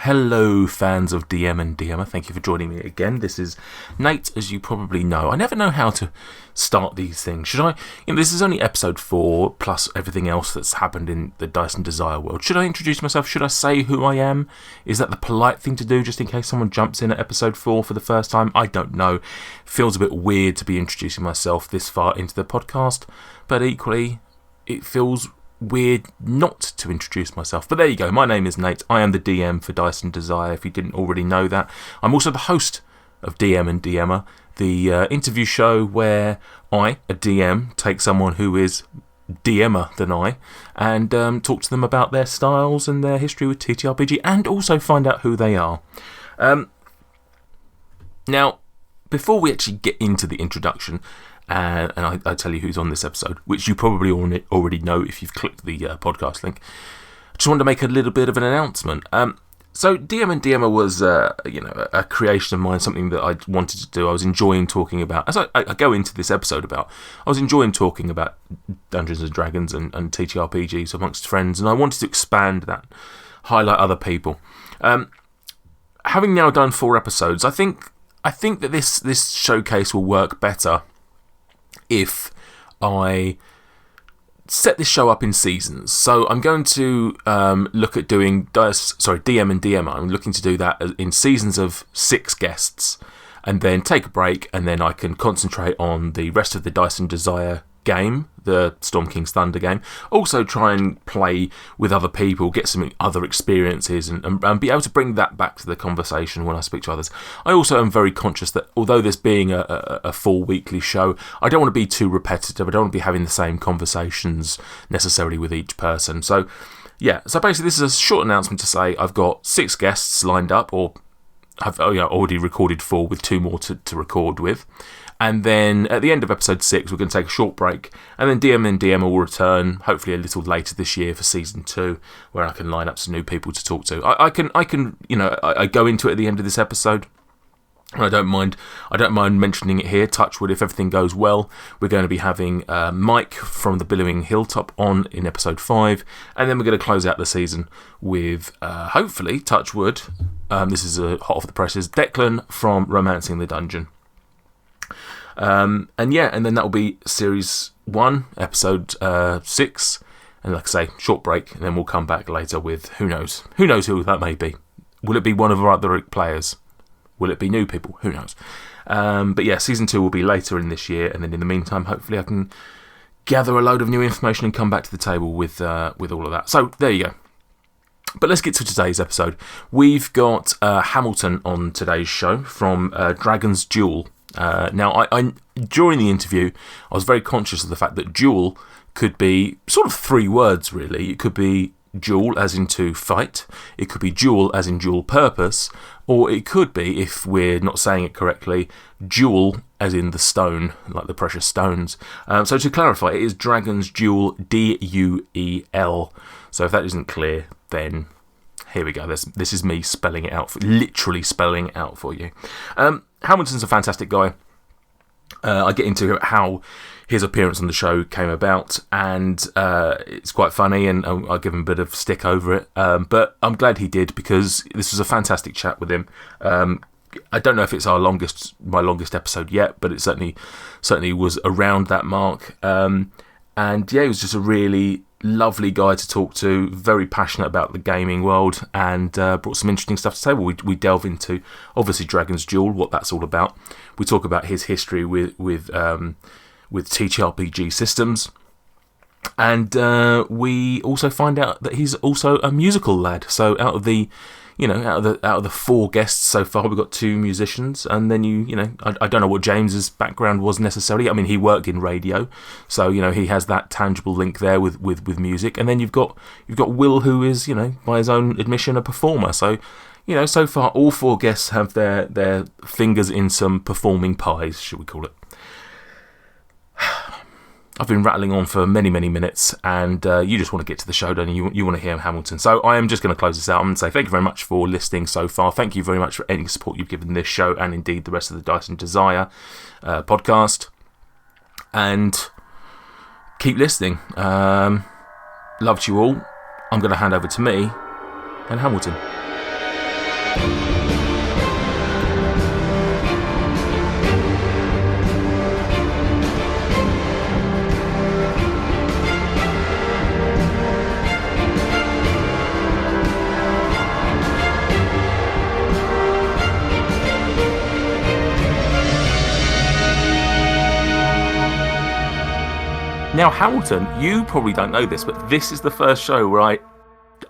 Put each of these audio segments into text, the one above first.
Hello, fans of DM and DMer. Thank you for joining me again. This is Nate, as you probably know. I never know how to start these things. Should I? This is only episode 4, plus everything else that's happened in the Dice and Desire world. Should I introduce myself? Should I say who I am? Is that the polite thing to do, just in case someone jumps in at episode 4 for the first time? I don't know. Feels a bit weird to be introducing myself this far into the podcast, but equally, it feels weird not to introduce myself. But there you go. My name is Nate. I am the DM for Dice and Desire, if you didn't already know that. I'm also the host of DM and DMer, the interview show where I, a DM, take someone who is DMer than I and talk to them about their styles and their history with TTRPG, and also find out who they are. Now, before we actually get into the introduction, and I tell you who's on this episode, which you probably already know if you've clicked the podcast link, I just wanted to make a little bit of an announcement. So DM and DMer was a creation of mine, something that I wanted to do. I was enjoying talking about, as I go into this episode about, I was enjoying talking about Dungeons and Dragons and TTRPGs amongst friends, and I wanted to expand that, highlight other people. Having now done 4 episodes, I think that this showcase will work better if I set this show up in seasons. So I'm going to look at doing DM and DMer. I'm looking to do that in seasons of 6 guests, and then take a break, and then I can concentrate on the rest of the Dice and Desire game, the Storm King's Thunder game. Also try and play with other people, get some other experiences, and be able to bring that back to the conversation when I speak to others. I also am very conscious that although this being a full weekly show, I don't want to be too repetitive. I don't want to be having the same conversations necessarily with each person. So basically this is a short announcement to say I've got 6 guests lined up, or I've already recorded 4 with 2 more to record with. And then at the end of episode 6, we're going to take a short break, and then DM and DMer will return, hopefully a little later this year for season 2, where I can line up some new people to talk to. I go into it at the end of this episode, and I don't mind mentioning it here. Touch wood, if everything goes well, we're going to be having Mike from the Billowing Hilltop on in episode 5, and then we're going to close out the season with hopefully, touch wood, this is hot off the presses, Declan from Romancing the Dungeon. And then that will be series 1, episode 6, and like I say, short break, and then we'll come back later with who knows who that may be. Will it be one of our other players? Will it be new people? Who knows? But yeah, season 2 will be later in this year, and then in the meantime, hopefully I can gather a load of new information and come back to the table with all of that. So there you go. But let's get to today's episode. We've got Hamilton on today's show from Dragons Duel. Now, I during the interview, I was very conscious of the fact that duel could be sort of 3 words, really. It could be duel as in to fight, it could be duel as in dual purpose, or it could be, if we're not saying it correctly, jewel as in the stone, like the precious stones. So to clarify, it is Dragons Duel, D-U-E-L. So if that isn't clear, then here we go. This is me spelling it out, literally spelling it out for you. Hamilton's a fantastic guy. I get into how his appearance on the show came about, and it's quite funny, and I'll give him a bit of stick over it. But I'm glad he did, because this was a fantastic chat with him. I don't know if it's my longest episode yet, but it certainly was around that mark. And yeah, he was just a really lovely guy to talk to, very passionate about the gaming world, and brought some interesting stuff to the table. We delve into, obviously, Dragons Duel, what that's all about. We talk about his history with TTRPG systems, and we also find out that he's also a musical lad. So out of the 4 guests so far, we've got 2 musicians, and then I don't know what James's background was necessarily. I mean, he worked in radio, so he has that tangible link there with music. And then you've got Will, who is by his own admission a performer. So so far all 4 guests have their fingers in some performing pies, should we call it. I've been rattling on for many, many minutes, and you just want to get to the show, don't you? You want to hear Hamilton. So I am just going to close this out. I'm going to say thank you very much for listening so far. Thank you very much for any support you've given this show, and indeed the rest of the Dice and Desire podcast. And keep listening. Love to you all. I'm going to hand over to me and Hamilton. Now, Hamilton, you probably don't know this, but this is the first show where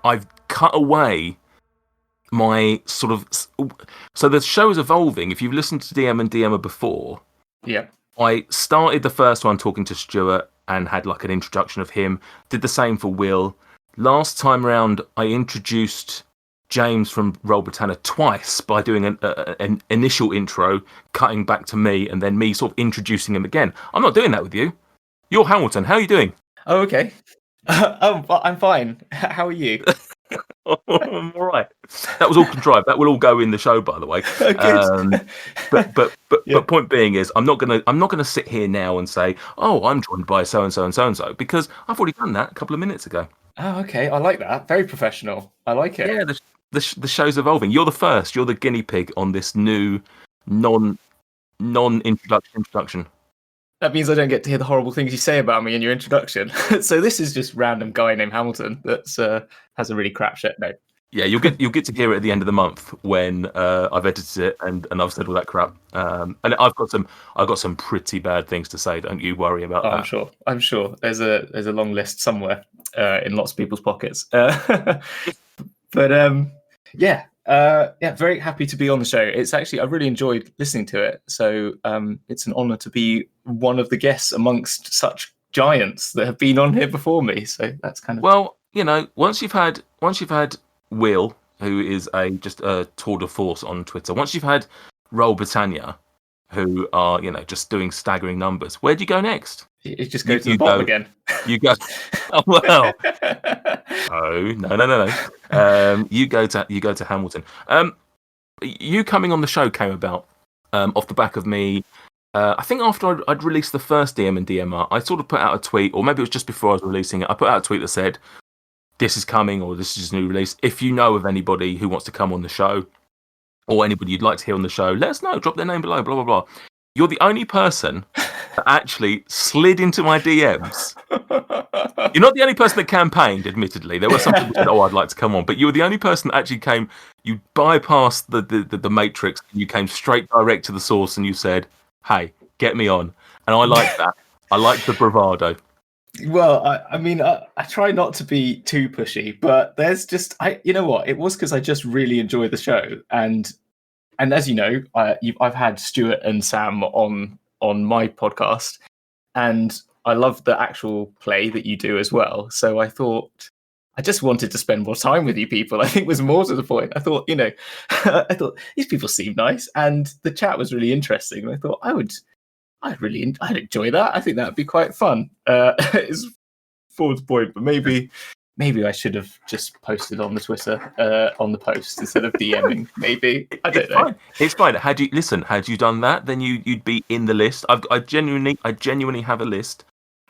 I've cut away my sort of... So the show is evolving. If you've listened to DM and DMer before, I started the first one talking to Stuart and had like an introduction of him. Did the same for Will. Last time round, I introduced James from Roll Britannia twice by doing an initial intro, cutting back to me, and then me sort of introducing him again. I'm not doing that with you. You're Hamilton. How are you doing? Oh, okay. I'm fine. How are you? I'm all right. That was all contrived. That will all go in the show, by the way. But point being is, I'm not gonna sit here now and say, oh, I'm joined by so and so and so and so, because I've already done that a couple of minutes ago. Oh, okay. I like that. Very professional. I like it. Yeah, the show's evolving. You're the first. You're the guinea pig on this new non-introduction. That means I don't get to hear the horrible things you say about me in your introduction. So this is just random guy named Hamilton that's has a really crap shit name. Yeah, you'll get to hear it at the end of the month when I've edited it and I've said all that crap. And I've got some pretty bad things to say. Don't you worry about that. I'm sure. There's a long list somewhere in lots of people's pockets. Very happy to be on the show. It's actually, I really enjoyed listening to it. So it's an honour to be one of the guests amongst such giants that have been on here before me. So that's kind of... Well, once you've had Will, who is just a tour de force on Twitter, once you've had Roll Britannia, who are, just doing staggering numbers, where do you go next? You just go to the bottom again. You go... Oh, well... Oh, no. You go to Hamilton. You coming on the show came about off the back of me. I think after I'd released the first DM and DMer, I sort of put out a tweet, or maybe it was just before I was releasing it. I put out a tweet that said, "This is coming," or "This is a new release. If you know of anybody who wants to come on the show, or anybody you'd like to hear on the show, let us know. Drop their name below. Blah blah blah." You're the only person that actually slid into my DMs. You're not the only person that campaigned, admittedly. There were some people who said, "Oh, I'd like to come on," but you were the only person that actually came. You bypassed the matrix. You came straight direct to the source, and you said, "Hey, get me on." And I like that. I like the bravado. Well, I try not to be too pushy, but there's just, you know what? It was because I just really enjoy the show, and as you know, I've had Stuart and Sam on my podcast, and I love the actual play that you do as well. So I thought, I just wanted to spend more time with you people. I think was more to the point. I thought, I thought these people seem nice, and the chat was really interesting. And I thought I'd enjoy that. I think that'd be quite fun. It's forward to point, but maybe I should have just posted on the Twitter on the post instead of DMing. Maybe I don't know. It's fine. Had you done that, then you'd be in the list. I genuinely have a list.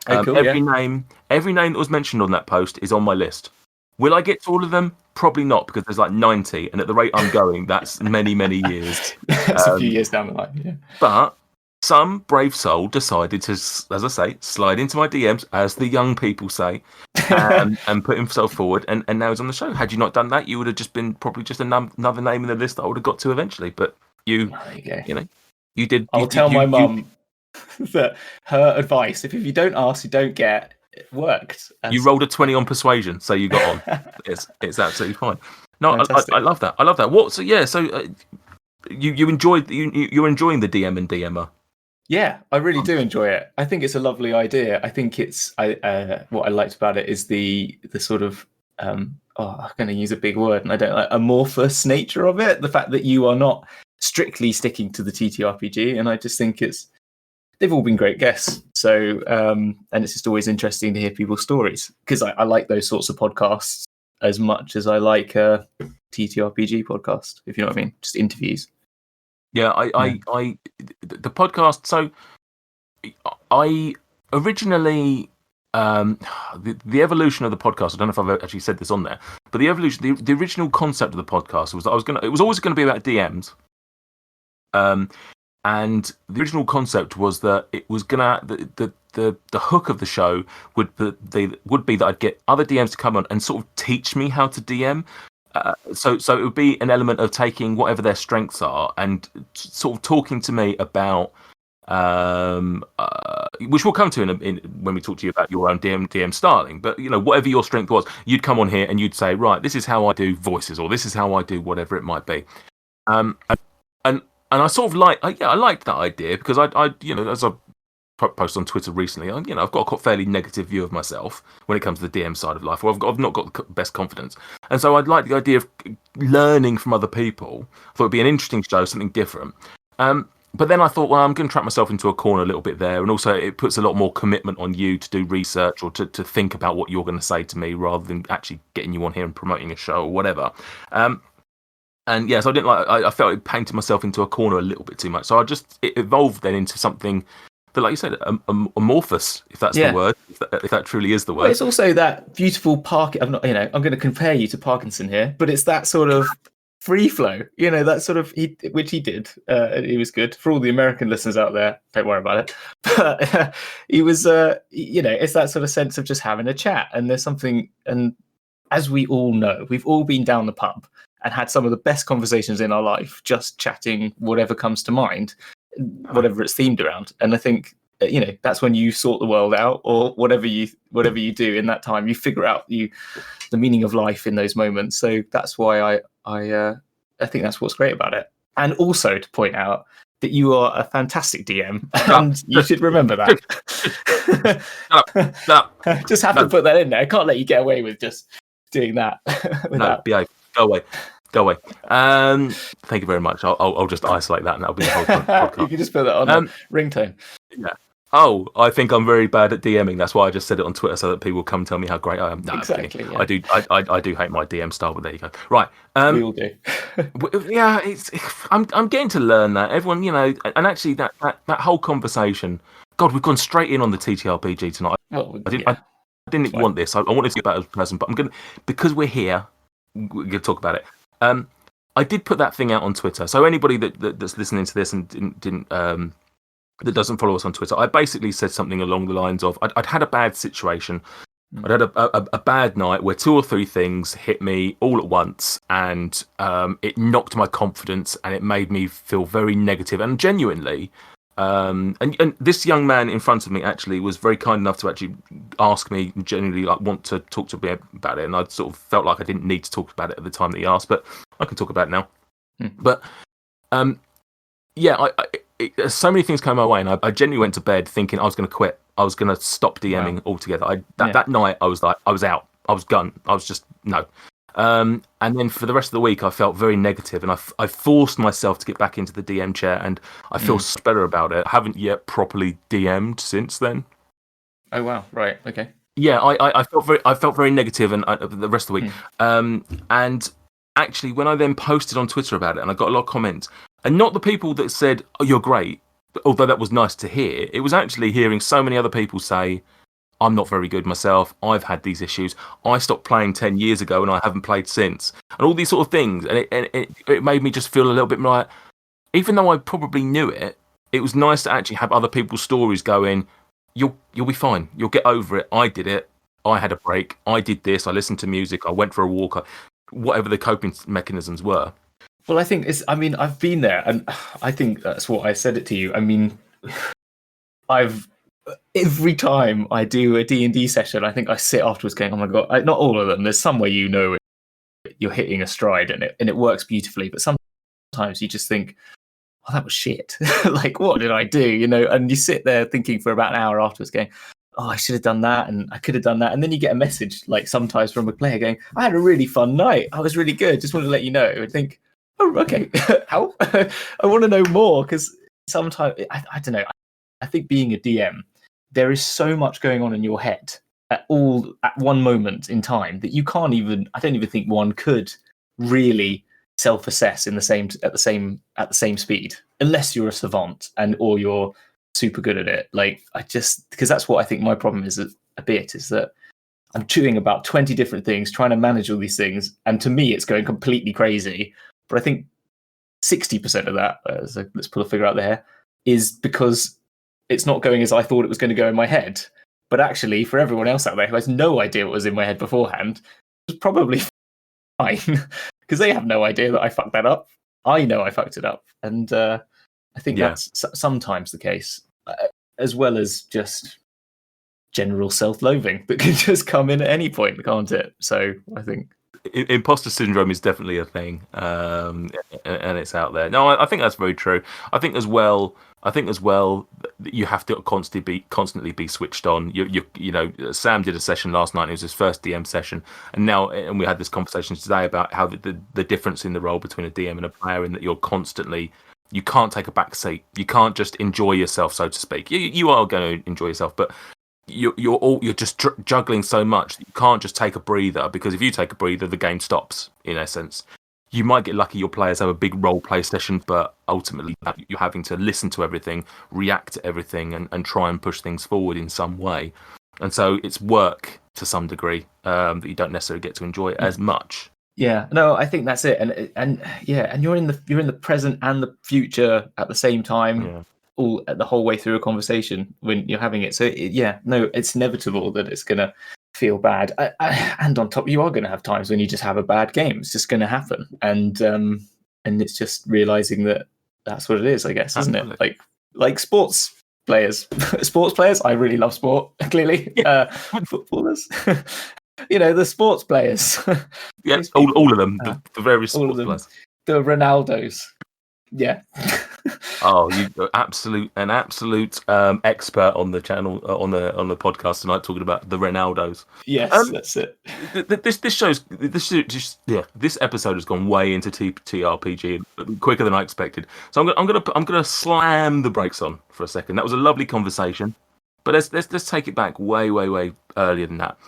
Cool, every name that was mentioned on that post is on my list. Will I get to all of them? Probably not, because there's like 90, and at the rate I'm going, that's many years. That's a few years down the line. Yeah. But some brave soul decided to, as I say, slide into my DMs, as the young people say, and put himself forward, and now he's on the show. Had you not done that, you would have just been probably just another name in the list that I would have got to eventually. But you did. I'll tell my mum that her advice, if you don't ask, you don't get, it worked. You rolled a 20 on persuasion, so you got on. It's absolutely fine. No, I love that. I love that. What? So yeah. So you enjoyed you're enjoying the DM and DMer. Yeah, I really do enjoy it. I think it's a lovely idea. I think it's what I liked about it is the sort of I'm going to use a big word, and I don't like amorphous nature of it. The fact that you are not strictly sticking to the TTRPG, and I just think they've all been great guests. So and it's just always interesting to hear people's stories, because I like those sorts of podcasts as much as I like a TTRPG podcast, if you know what I mean, just interviews. Yeah, the podcast. So I originally the evolution of the podcast. I don't know if I've actually said this on there, but the evolution, the original concept of the podcast was that it was always going to be about DMs. And the original concept was that it was gonna the hook of the show would be that I'd get other DMs to come on and sort of teach me how to DM. So it would be an element of taking whatever their strengths are and sort of talking to me about, which we'll come to in when we talk to you about your own DM styling. But whatever your strength was, you'd come on here and you'd say, right, this is how I do voices, or this is how I do whatever it might be. And I sort of I liked that idea because I as I posted on Twitter recently, I've got a fairly negative view of myself when it comes to the DM side of life. Or I've not got the best confidence, and so I'd like the idea of learning from other people. I thought it'd be an interesting show, something different. But then I thought, well, I'm going to trap myself into a corner a little bit there, and also it puts a lot more commitment on you to do research or to think about what you're going to say to me rather than actually getting you on here and promoting a show or whatever. And yes, I didn't I felt it painted myself into a corner a little bit too much. So it evolved then into something that, like you said, amorphous, if that's the word, if that truly is the word. Well, it's also that beautiful I'm going to compare you to Parkinson here, but it's that sort of free flow, that sort of which he did. It was good for all the American listeners out there. Don't worry about it. But he was, it's that sort of sense of just having a chat, and there's something. And as we all know, we've all been down the pub and had some of the best conversations in our life, just chatting whatever comes to mind, whatever it's themed around. And I think that's when you sort the world out, or whatever you do in that time, you figure out the meaning of life in those moments. So that's why I think that's what's great about it. And also to point out that you are a fantastic DM, and you should remember that. Just have to put that in there. I can't let you get away with just doing that. Behave. Go away. Thank you very much. I'll just isolate that, and that'll be the whole podcast. You can just put that on ringtone. Yeah. Oh, I think I'm very bad at DMing. That's why I just said it on Twitter so that people come tell me how great I am. No, exactly. Yeah. I do hate my DM style, but there you go. Right. We all do. Yeah, I'm getting to learn that. Everyone, and actually that whole conversation. God, we've gone straight in on the TTRPG tonight. Well, I didn't want this. I wanted to get better as a person, but I'm gonna, because we're here, we're gonna talk about it. I did put that thing out on Twitter, so anybody that's listening to this and didn't that doesn't follow us on Twitter, I basically said something along the lines of I'd had a bad situation. I'd had a bad night where 2 or 3 things hit me all at once, and it knocked my confidence, and it made me feel very negative. And genuinely, and this young man in front of me actually was very kind enough to actually ask me, genuinely want to talk to me about it. And I sort of felt like I didn't need to talk about it at the time that he asked, but I can talk about it now. But so many things came my way, and I genuinely went to bed thinking I was going to quit. I was going to stop DMing altogether. That night I was like, I was out. I was gone. I was just no. And then for the rest of the week, I felt very negative, and I forced myself to get back into the DM chair, and I feel better about it. I haven't yet properly DM'd since then. Oh wow! Right. Okay. Yeah, I felt very negative, and the rest of the week. And actually, when I then posted on Twitter about it, and I got a lot of comments, and not the people that said, "Oh, you're great," although that was nice to hear. It was actually hearing so many other people say, I'm not very good myself. I've had these issues. I stopped playing 10 years ago and I haven't played since. And all these sort of things. And it made me just feel a little bit more like, even though I probably knew it, it was nice to actually have other people's stories going, you'll be fine. You'll get over it. I did it. I had a break. I did this. I listened to music. I went for a walk. Whatever the coping mechanisms were. Well, I think I've been there, and I think that's what I said it to you. I mean, every time I do a D&D session, I think I sit afterwards going, oh my God, not all of them. There's some where you're hitting a stride and it works beautifully. But sometimes you just think, oh, that was shit. Like, what did I do? And you sit there thinking for about an hour afterwards going, oh, I should have done that and I could have done that. And then you get a message, like sometimes from a player going, I had a really fun night. I was really good. Just wanted to let you know. I think, oh, okay. How? I want to know more, because sometimes, I don't know. I think being a DM, there is so much going on in your head at one moment in time that you can't even. I don't even think one could really self-assess at the same speed, unless you're a savant or you're super good at it. Like, because that's what I think my problem is. That a bit is that I'm chewing about 20 different things, trying to manage all these things, and to me, it's going completely crazy. But I think 60% of that, so let's pull a figure out there, is because it's not going as I thought it was going to go in my head. But actually, for everyone else out there who has no idea what was in my head beforehand, it's probably fine because they have no idea that I fucked that up. I know I fucked it up, and I think that's sometimes the case, as well as just general self-loathing that can just come in at any point, can't it? So I think imposter syndrome is definitely a thing, and it's out there. No, I think that's very true. I think as well that you have to constantly be switched on. You know, Sam did a session last night. It was his first DM session, and we had this conversation today about how the difference in the role between a DM and a player, in that you can't take a back seat. You can't just enjoy yourself, so to speak. You are going to enjoy yourself, but you're just juggling so much that you can't just take a breather, because if you take a breather, the game stops. In essence, you might get lucky your players have a big role play session, but ultimately you're having to listen to everything, react to everything, and try and push things forward in some way. And so it's work to some degree that you don't necessarily get to enjoy as much. Yeah, no, I think that's it, and you're in the present and the future at the same time. Yeah. All the whole way through a conversation when you're having it. So it's inevitable that it's going to feel bad. And on top, you are going to have times when you just have a bad game. It's just going to happen. And it's just realizing that that's what it is, I guess, isn't Absolutely. it? Like sports players, I really love sport, clearly. Footballers, the sports players. Yeah, all of them, the various all sports of them. players. The Ronaldos. Yeah. Oh, you're an absolute expert on the channel, on the podcast tonight, talking about the Ronaldos. Yes, that's it. This episode has gone way into TRPG quicker than I expected. So I'm gonna slam the brakes on for a second. That was a lovely conversation, but let's take it back way earlier than that.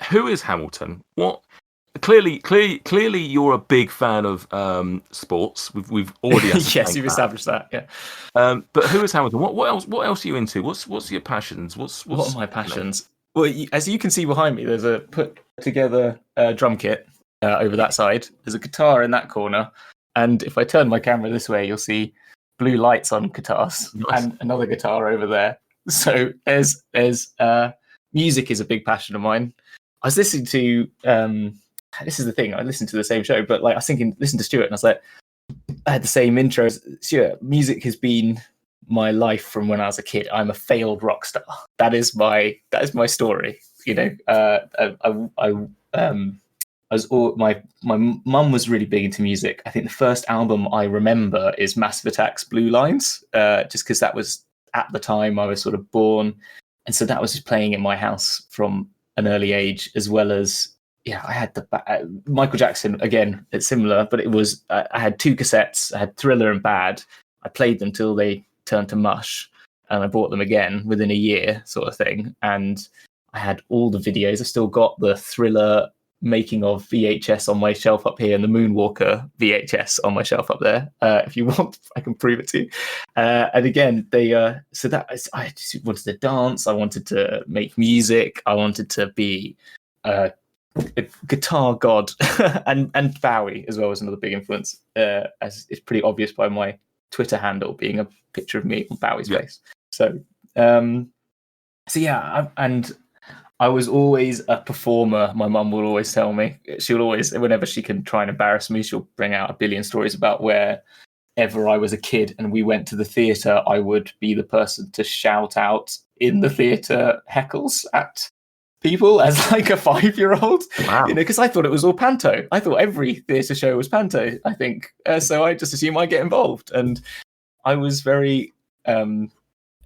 Who is Hamilton? What? Clearly, you're a big fan of sports. We've already yes, you've established that. Yeah. But who is Hamilton? What else are you into? What's your passions? What are my passions? Well, as you can see behind me, there's a put together drum kit over that side. There's a guitar in that corner, and if I turn my camera this way, you'll see blue lights on guitars. Nice. And another guitar over there. So there's music is a big passion of mine. I was listening to this is the thing, I listened to the same show, but like I was thinking, listen to Stuart, and I was like, I had the same intro as Stuart. Music has been my life from when I was a kid. I'm a failed rock star. That is my story. My mum was really big into music. I think the first album I remember is Massive Attack's Blue Lines, just because that was at the time I was sort of born, and so that was just playing in my house from an early age, as well as I had the Michael Jackson again. It's similar, but it was I had 2 cassettes. I had Thriller and Bad. I played them till they turned to mush, and I bought them again within a year, sort of thing. And I had all the videos. I still got the Thriller making of VHS on my shelf up here, and the Moonwalker VHS on my shelf up there. If you want, I can prove it to you. And again, I just wanted to dance. I wanted to make music. I wanted to be a guitar god, and Bowie as well was another big influence, as it's pretty obvious by my Twitter handle being a picture of me on Bowie's face. So I was always a performer. My mum will always tell me, she'll always, whenever she can try and embarrass me, she'll bring out a billion stories about wherever I was a kid and we went to the theatre, I would be the person to shout out in the theatre heckles at people as like a 5-year-old. Wow. Because I thought it was all panto. I thought every theatre show was panto, I think. So I just assumed I'd get involved. And I was very, and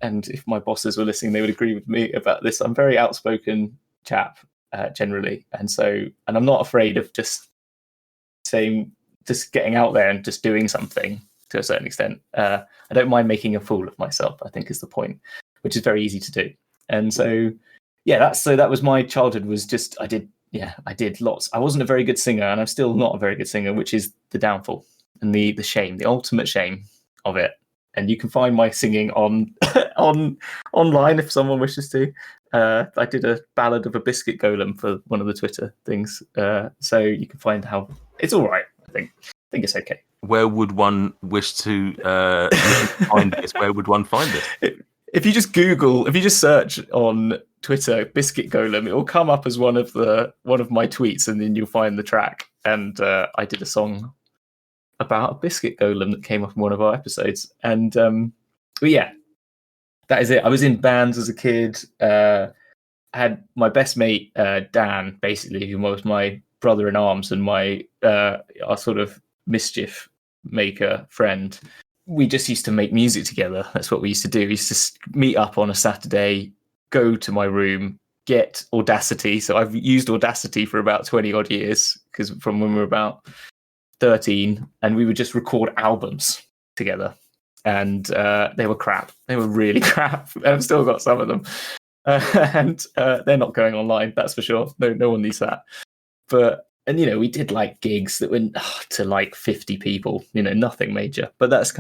if my bosses were listening, they would agree with me about this. I'm a very outspoken chap, generally. And I'm not afraid of just getting out there and just doing something to a certain extent. I don't mind making a fool of myself, I think is the point, which is very easy to do. And so, that was my childhood. Was just I did lots. I wasn't a very good singer, and I'm still not a very good singer, which is the downfall and the shame, the ultimate shame of it. and you can find my singing on online if someone wishes to. I did a ballad of a biscuit golem for one of the Twitter things, so you can find how it's all right. I think it's okay. Where would one wish to find this? Where would one find this? If you just search on Twitter biscuit golem, it will come up as one of my tweets, and then you'll find the track. And I did a song about a biscuit golem that came up in one of our episodes. And but yeah, that is it. I was in bands as a kid. I had my best mate Dan, basically, who was my brother in arms and our sort of mischief maker friend. We just used to make music together. That's what we used to do. We used to meet up on a Saturday, go to my room, get Audacity. So I've used Audacity for about 20 odd years, because from when we were about 13, and we would just record albums together. And they were crap. They were really crap. I've still got some of them. And they're not going online, that's for sure. No one needs that. And we did like gigs that went to like 50 people, nothing major. But that's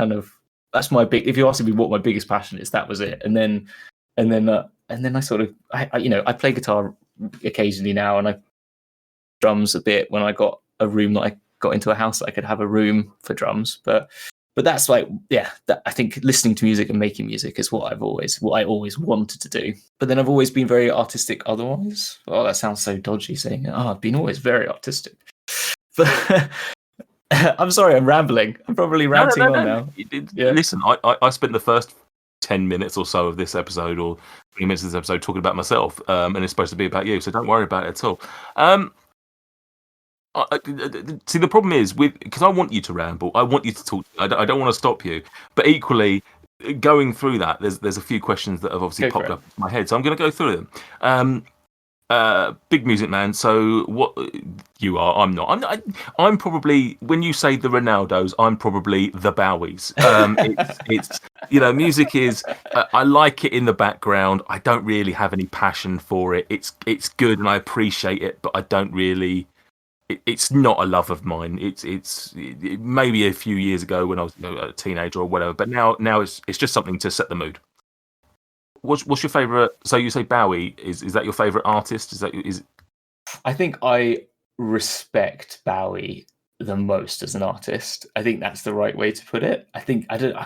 my big. If you ask me what my biggest passion is, that was it. And then I sort of, I play guitar occasionally now, and I drums a bit when I got a room that I got into a house that I could have a room for drums. But that's like, I think listening to music and making music is what I always wanted to do. But then I've always been very artistic otherwise. Oh, that sounds so dodgy saying it. I've been always very artistic. But I'm sorry, I'm rambling. I'm probably ranting on now. Listen, I spent the first 10 minutes or so of this episode, or 20 minutes of this episode, talking about myself, and it's supposed to be about you, so don't worry about it at all. See, the problem is because I want you to ramble, I want you to talk. I don't want to stop you, but equally, going through that, there's a few questions that have obviously popped up in my head, so I'm going to go through them. Big music man. So what you are? I'm not. I'm probably, when you say the Ronaldos, I'm probably the Bowies. It's music is. I like it in the background. I don't really have any passion for it. It's good and I appreciate it, but I don't really. It's not a love of mine. It's maybe a few years ago when I was a teenager or whatever, but now it's just something to set the mood. What's your favourite? So you say Bowie. Is that your favourite artist? Is? I think I respect Bowie the most as an artist. I think that's the right way to put it. I think I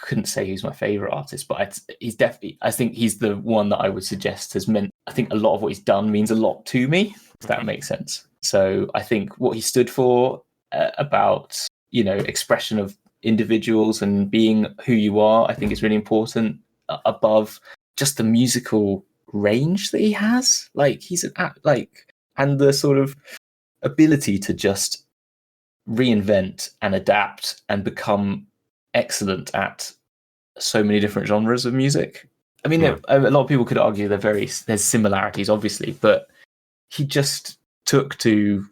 couldn't say who's my favourite artist, but he's definitely. I think he's the one that I would suggest has meant. I think a lot of what he's done means a lot to me. If that makes sense. So I think what he stood for about expression of individuals and being who you are, I think is really important. Above just the musical range that he has, and the sort of ability to just reinvent and adapt and become excellent at so many different genres of music. I mean, a lot of people could argue there's similarities, obviously, but he just took to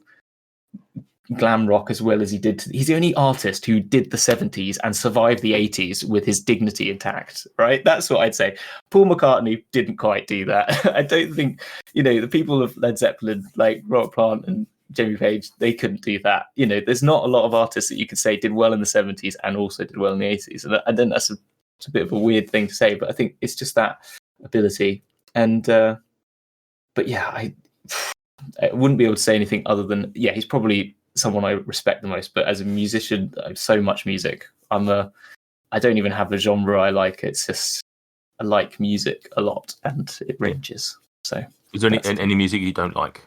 glam rock as well as he did. He's the only artist who did the 70s and survived the 80s with his dignity intact, right? That's what I'd say. Paul McCartney didn't quite do that. I don't think, the people of Led Zeppelin, like Robert Plant and Jimmy Page, they couldn't do that. There's not a lot of artists that you could say did well in the 70s and also did well in the 80s. And I think that's a bit of a weird thing to say, but I think it's just that ability. And, but yeah, I wouldn't be able to say anything other than, he's probably someone I respect the most. But as a musician, I have so much music. I don't even have a genre I like. It's just I like music a lot, and it ranges. So, is there any music you don't like?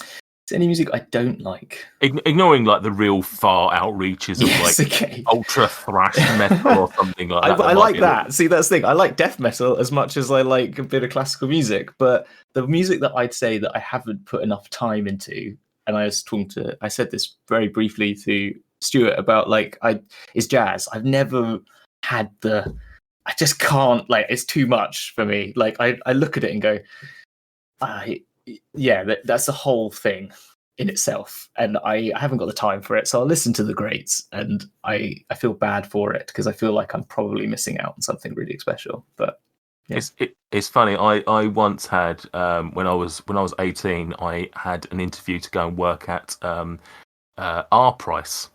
Is there any music I don't like? Ignoring like the real far outreaches of ultra thrash metal or something like that. I like that. See, that's the thing. I like death metal as much as I like a bit of classical music. But the music that I'd say that I haven't put enough time into, and I said this very briefly to Stuart about is jazz. I've never had I just can't, it's too much for me. I look at it and go, that's the whole thing in itself, and I haven't got the time for it. So I'll listen to the greats, and I feel bad for it because I feel like I'm probably missing out on something really special. But yeah. It's funny. I once had when I was 18, I had an interview to go and work at R Price,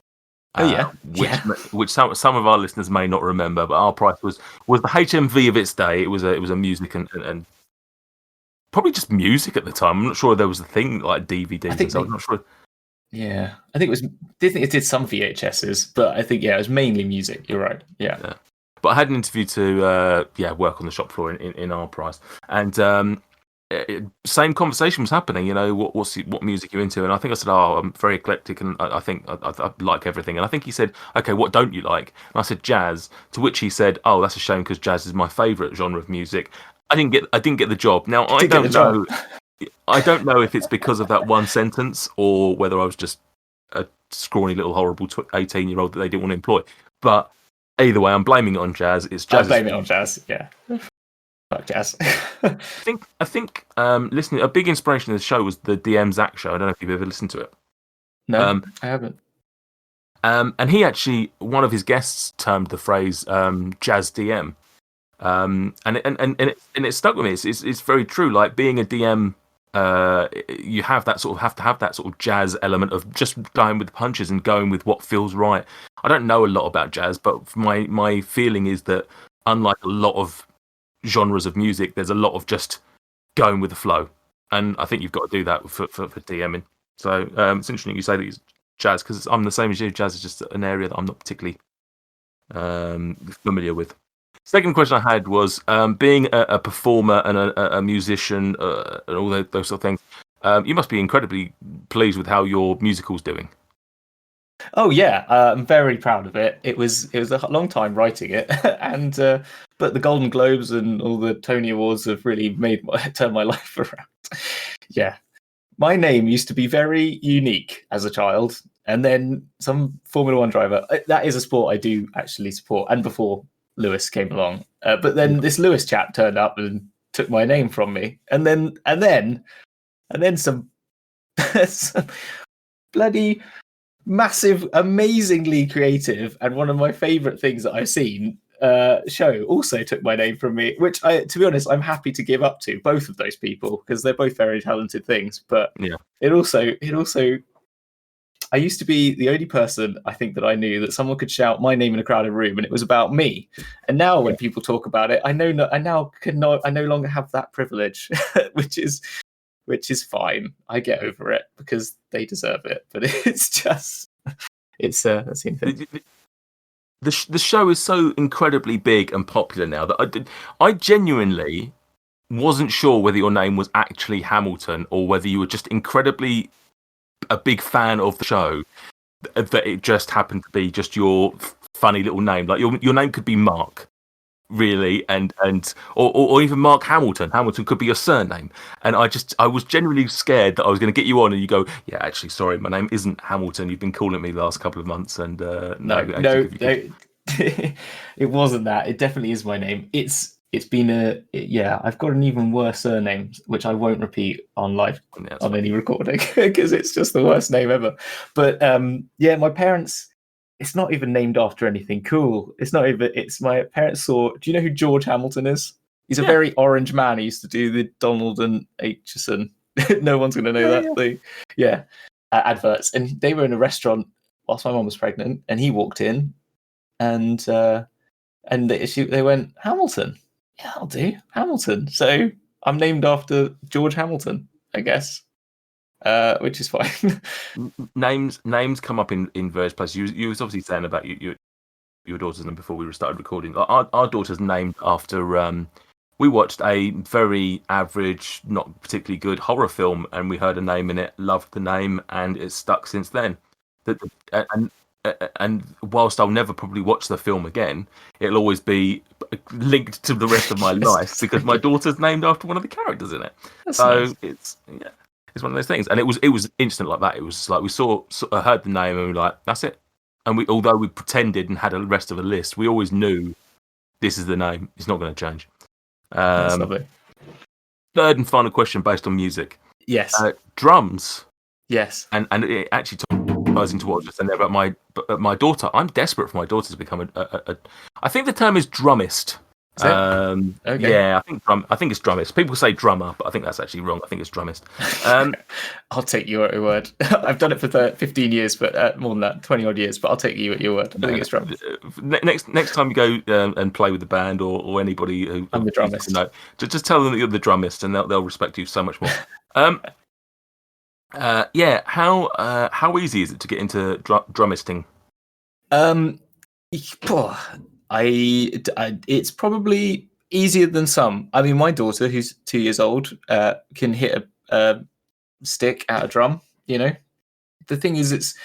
Which some of our listeners may not remember, but our price was the HMV of its day. It was a music and probably just music at the time. I'm not sure there was a thing like DVDs. I'm not sure. Yeah, I think it did some VHSs, but I think it was mainly music. You're right. Yeah. But I had an interview to work on the shop floor in our price, and same conversation was happening. What music you're into, and I think I said, I'm very eclectic, and I think I like everything. And I think he said, okay, what don't you like? And I said jazz. To which he said, oh, that's a shame because jazz is my favourite genre of music. I didn't get the job. Now I don't know. I don't know if it's because of that one sentence or whether I was just a scrawny little horrible 18-year-old that they didn't want to employ. But either way, I'm blaming it on jazz. It's jazz. I blame it on jazz. Yeah. Fuck jazz. I think listening, a big inspiration of the show was the DM Zach show. I don't know if you've ever listened to it. No, I haven't. And he actually, one of his guests termed the phrase jazz DM. And it stuck with me. It's very true. Like being a DM, you have to have that sort of jazz element of just going with the punches and going with what feels right. I don't know a lot about jazz, but my feeling is that unlike a lot of genres of music, there's a lot of just going with the flow, and I think you've got to do that for DMing. So it's interesting you say that it's jazz, because I'm the same as you. Jazz is just an area that I'm not particularly familiar with. Second question I had was being a performer and a musician and all those sort of things. You must be incredibly pleased with how your musical's doing. Oh yeah, I'm very proud of it. It was a long time writing it, and but the Golden Globes and all the Tony Awards have really turned my life around. Yeah, my name used to be very unique as a child, and then some Formula One driver. That is a sport I do actually support, and before Lewis came along, but then this Lewis chap turned up and took my name from me, and then some bloody massive, amazingly creative, and one of my favorite things that I've seen show also took my name from me, which to be honest, I'm happy to give up to both of those people because they're both very talented things. But it also I used to be the only person I think that I knew that someone could shout my name in a crowded room and it was about me. And now when people talk about it, I no longer have that privilege, which is fine. I get over it because they deserve it. But it's just, that's the thing. The show is so incredibly big and popular now that I genuinely wasn't sure whether your name was actually Hamilton or whether you were just incredibly a big fan of the show, that it just happened to be just your funny little name. Like your name could be Mark, really, or even Mark Hamilton. Hamilton could be your surname. And I was genuinely scared that I was going to get you on and you go, yeah, actually, sorry, my name isn't Hamilton. You've been calling me the last couple of months, and no, it wasn't that. It definitely is my name. It's been I've got an even worse surname, which I won't repeat on live on any recording because it's just the worst name ever. But my parents, it's not even named after anything cool. It's my parents saw. Do you know who George Hamilton is? He's a very orange man. He used to do the Donald and Aitchison. No one's going to know that. Adverts. And they were in a restaurant whilst my mum was pregnant, and he walked in, and they went, Hamilton. Yeah, I'll do Hamilton. So I'm named after George Hamilton, I guess, which is fine. Names come up in various places. You was obviously saying about your daughter's name before we started recording. Our daughter's named after. We watched a very average, not particularly good horror film, and we heard a name in it, loved the name, and it's stuck since then. And whilst I'll never probably watch the film again, it'll always be linked to the rest of my life because my daughter's named after one of the characters in it. That's nice. It's one of those things, and it was instant like that. It was like we heard the name and we were like, that's it. And although we pretended and had a rest of a list, we always knew this is the name. It's not going to change. That's lovely. Third and final question based on music. Yes. Drums. Yes. And it actually ties into what I was just saying there about my daughter. I'm desperate for my daughter to become I think the term is drummist. Is it? Okay. Yeah, I think it's drummist. People say drummer, but I think that's actually wrong. I think it's drummist. I'll take you at your word. I've done it for 15 years, but more than that, 20 odd years. But I'll take you at your word. I think it's drummist. Next time you go and play with the band or anybody who I'm the drummist. No, just tell them that you're the drummist, and they'll respect you so much more. Yeah. How easy is it to get into drummisting? It's probably easier than some. I mean, my daughter, who's 2 years old, can hit a stick at a drum. You know, the thing is,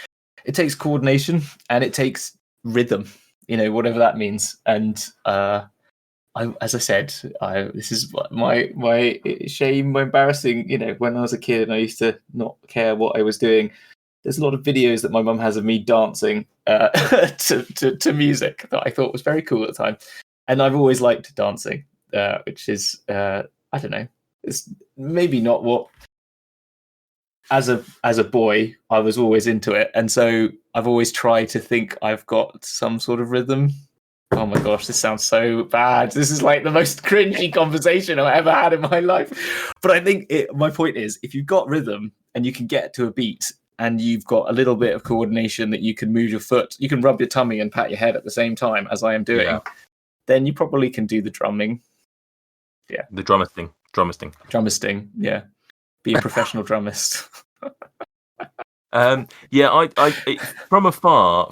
it takes coordination and it takes rhythm. You know, whatever that means. And as I said, this is my shame, my embarrassing. You know, when I was a kid, and I used to not care what I was doing. There's a lot of videos that my mum has of me dancing to music that I thought was very cool at the time, and I've always liked dancing, which is I don't know, it's maybe not what as a boy I was always into it, and so I've always tried to think I've got some sort of rhythm. Oh my gosh, this sounds so bad. This is like the most cringy conversation I've ever had in my life. But I think my point is, if you've got rhythm and you can get to a beat, and you've got a little bit of coordination that you can move your foot, you can rub your tummy and pat your head at the same time, as I am doing, then you probably can do the drumming. Yeah. The drummisting. Drumisting, yeah. Be a professional drummist. From afar,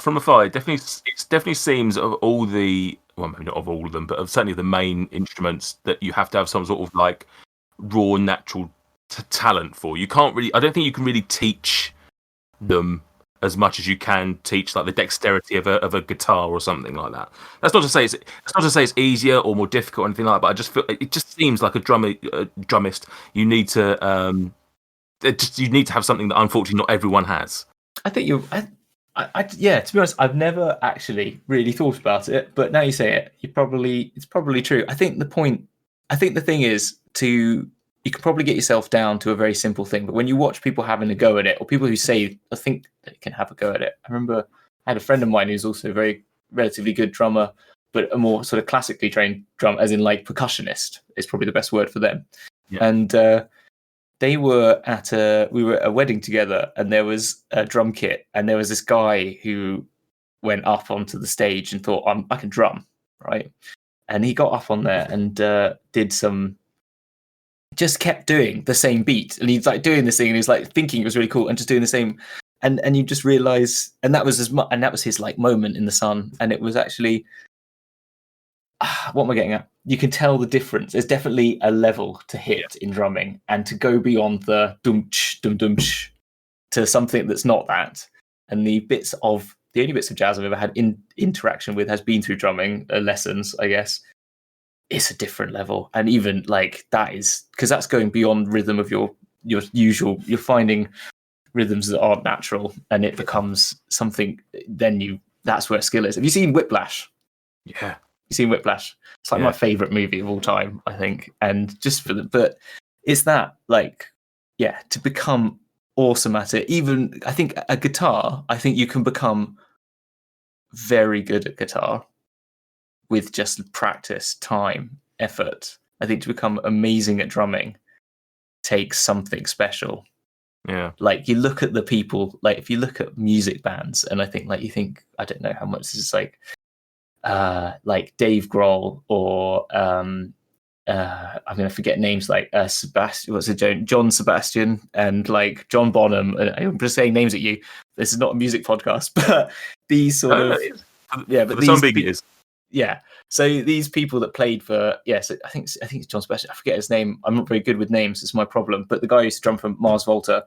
it definitely seems of all the, well, maybe not of all of them, but of certainly the main instruments that you have to have some sort of like raw natural talent for. I don't think you can really teach them as much as you can teach like the dexterity of a guitar or something like that. That's not to say it's easier or more difficult or anything like that, but I just feel it just seems like a drummist. You need to have something that unfortunately not everyone has. I think yeah, to be honest, I've never actually really thought about it, but now you say it, it's probably true. I think the thing is you can probably get yourself down to a very simple thing, but when you watch people having a go at it, or people who say I think they can have a go at it. I remember I had a friend of mine who's also a very relatively good drummer, but a more sort of classically trained drum, as in like percussionist is probably the best word for them. Yeah. And we were at a wedding together, and there was a drum kit, and there was this guy who went up onto the stage and thought, I can drum, right? And he got up on there and did some. Just kept doing the same beat, and he's like doing this thing, and he's like thinking it was really cool, and just doing the same, and you just realize, and that was his like moment in the sun, and it was actually what am I getting at? You can tell the difference. There's definitely a level to hit in drumming, and to go beyond the dum-ch, dum-dum-ch to something that's not that. And the only bits of jazz I've ever had interaction with has been through drumming lessons, I guess. It's a different level, and even like that is because that's going beyond rhythm of your usual. You're finding rhythms that aren't natural, and it becomes something. Then that's where skill is. Have you seen Whiplash? Yeah, you've seen Whiplash. It's like my favorite movie of all time, I think. And just but it's that like to become awesome at it. Even I think a guitar. I think you can become very good at guitar with just practice, time, effort. I think to become amazing at drumming takes something special. Yeah. Like you look at the people, like if you look at music bands, and I think I don't know how much this is like Dave Grohl or I'm going to forget names like John Sebastian and like John Bonham. I'm just saying names at you. This is not a music podcast, but these sort of but some big is. Yeah. So these people that played for so I think it's John Sebastian. I forget his name. I'm not very good with names. It's my problem. But the guy who used to drum for Mars Volta.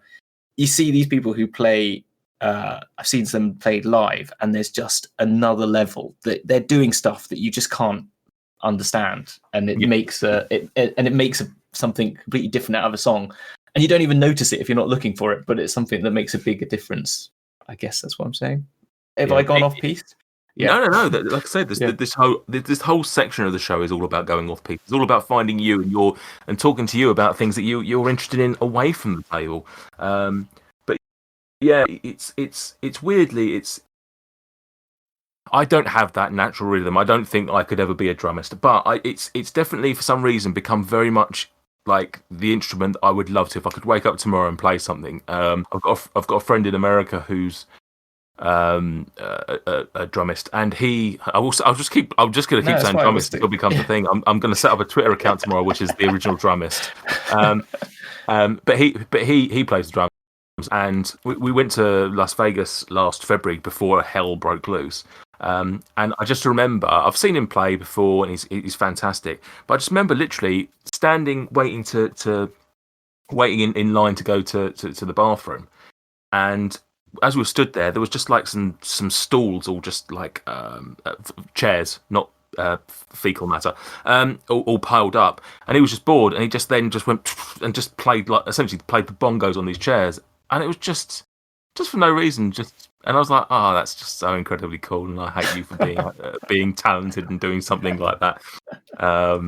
You see these people who play. I've seen them played live, and there's just another level that they're doing stuff that you just can't understand, and it makes something completely different out of a song, and you don't even notice it if you're not looking for it. But it's something that makes a bigger difference. I guess that's what I'm saying. Have I gone off piece? Yeah. No. Like I said, this whole section of the show is all about going off piece. It's all about finding you and talking to you about things that you're interested in away from the table. But yeah, it's weirdly I don't have that natural rhythm. I don't think I could ever be a drummist, but it's definitely for some reason become very much like the instrument I would love to. If I could wake up tomorrow and play something, I've got a friend in America who's a drummist, and I'm just going to keep saying drummist until it becomes a thing. I'm going to set up a Twitter account tomorrow, which is the original drummist. But he plays the drums, and we went to Las Vegas last February before hell broke loose. And I just remember I've seen him play before, and he's fantastic. But I just remember literally standing, waiting in line to go to the bathroom, and as we stood there was just like some stools, all just like chairs, not fecal matter, all piled up, and he was just bored, and he just went and just played, like essentially played the bongos on these chairs, and it was just for no reason, and I was like, oh, that's just so incredibly cool, and I hate you for being talented and doing something like that. I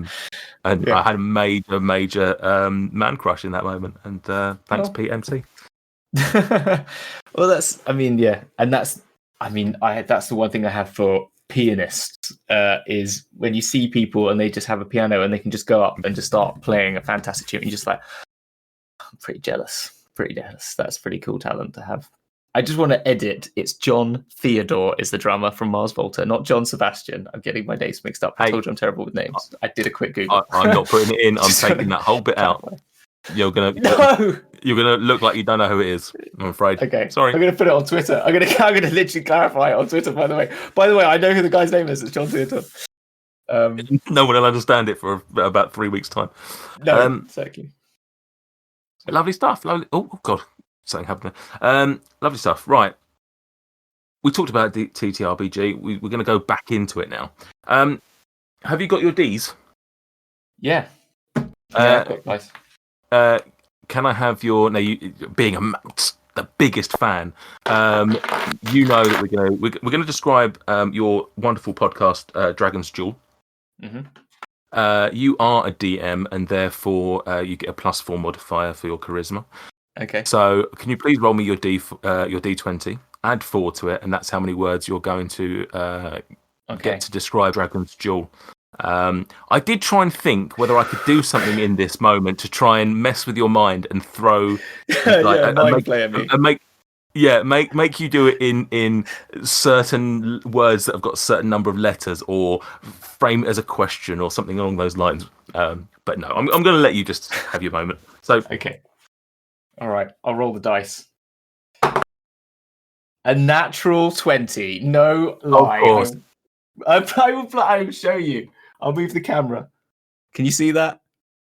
had a major man crush in that moment, and thanks Pete MC. Well, that's the one thing I have for pianists is when you see people and they just have a piano and they can just go up and just start playing a fantastic tune, you're just like, I'm pretty jealous. That's pretty cool talent to have. I just want to edit. It's John Theodore is the drummer from Mars Volta, not John Sebastian. I'm getting my dates mixed up. I told you I'm terrible with names. I did a quick Google. I'm not putting it in. I'm taking that whole bit out. You're gonna look like you don't know who it is. I'm afraid. Okay, sorry. I'm gonna put it on Twitter. I'm gonna literally clarify it on Twitter. By the way, I know who the guy's name is. It's John Theodore. No one will understand it for about 3 weeks' time. No, exactly. Lovely stuff. Lovely. Oh God, something happened there. Lovely stuff. Right. We talked about TTRPG. We're going to go back into it now. Have you got your Ds? Yeah. Nice. Can I have your? Now, you being the biggest fan, you know that we're going to describe your wonderful podcast, Dragons Duel. Mm-hmm. You are a DM, and therefore you get a +4 modifier for your charisma. Okay. So, can you please roll me your D20, add 4 to it, and that's how many words you're going to get to describe Dragons Duel. I did try and think whether I could do something in this moment to try and mess with your mind and throw mind play at me. Make you do it in certain words that have got a certain number of letters, or frame it as a question or something along those lines. But no, I'm going to let you just have your moment. So okay, all right, I'll roll the dice. A natural 20. No lie. Of course. I will show you. I'll move the camera. Can you see that?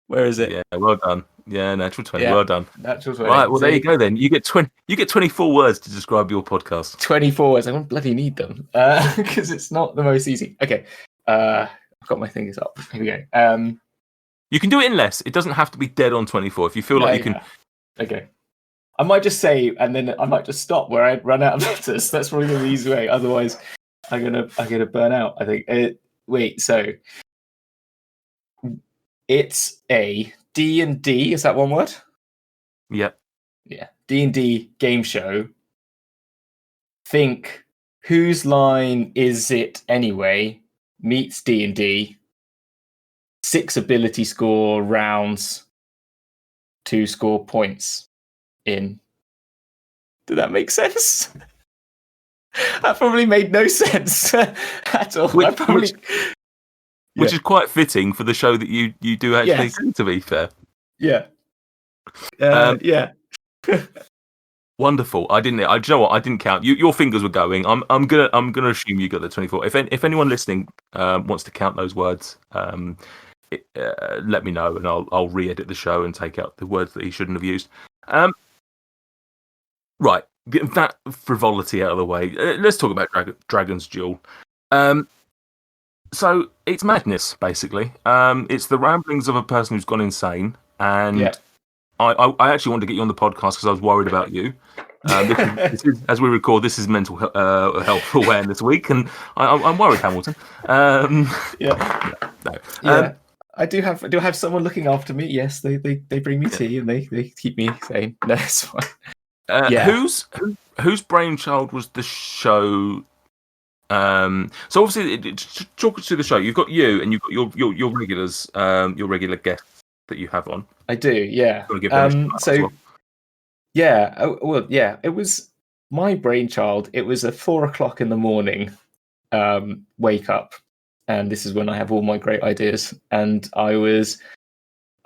Where is it? Yeah, well done. Yeah, natural 20. Yeah, well done. Natural 20. Right, well, there you go then. You get 24 words to describe your podcast. 24 words. I don't bloody need them because it's not the most easy. Okay. I've got my fingers up. Here we go. You can do it in less. It doesn't have to be dead on 24. If you feel like you can. Okay. I might just say, and then I might just stop where I run out of letters. That's probably the easy way. Otherwise, I'm gonna burn out, I think. Wait, so it's a D&D. Is that one word? Yep. Yeah. D&D game show. Think Whose Line Is It Anyway? Meets D&D. 6 ability score rounds. 2 score points in. Did that make sense? That probably made no sense at all. Which is quite fitting for the show that you do actually do, to be fair. Yeah. Yeah. Wonderful. Do you know what? I didn't count. Your fingers were going. I'm gonna assume you got the 24. If anyone listening wants to count those words, let me know, and I'll re-edit the show and take out the words that he shouldn't have used. Right. Get that frivolity out of the way. Let's talk about Dragons Duel. So it's madness, basically. It's the ramblings of a person who's gone insane, and I actually wanted to get you on the podcast because I was worried about you. This is, as we record, this is Mental Health Awareness Week, and I'm worried, Hamilton. I do have someone looking after me. Yes, they bring me tea and they keep me sane. No, it's fine. Whose brainchild was the show So obviously, talk us through the show. You've got you, and you've got your regulars, your regular guests that you have on. I do, yeah. You want to give them a shout out as well? Yeah, well, yeah, it was my brainchild. It was a 4:00 in the morning wake up, and this is when I have all my great ideas. And I was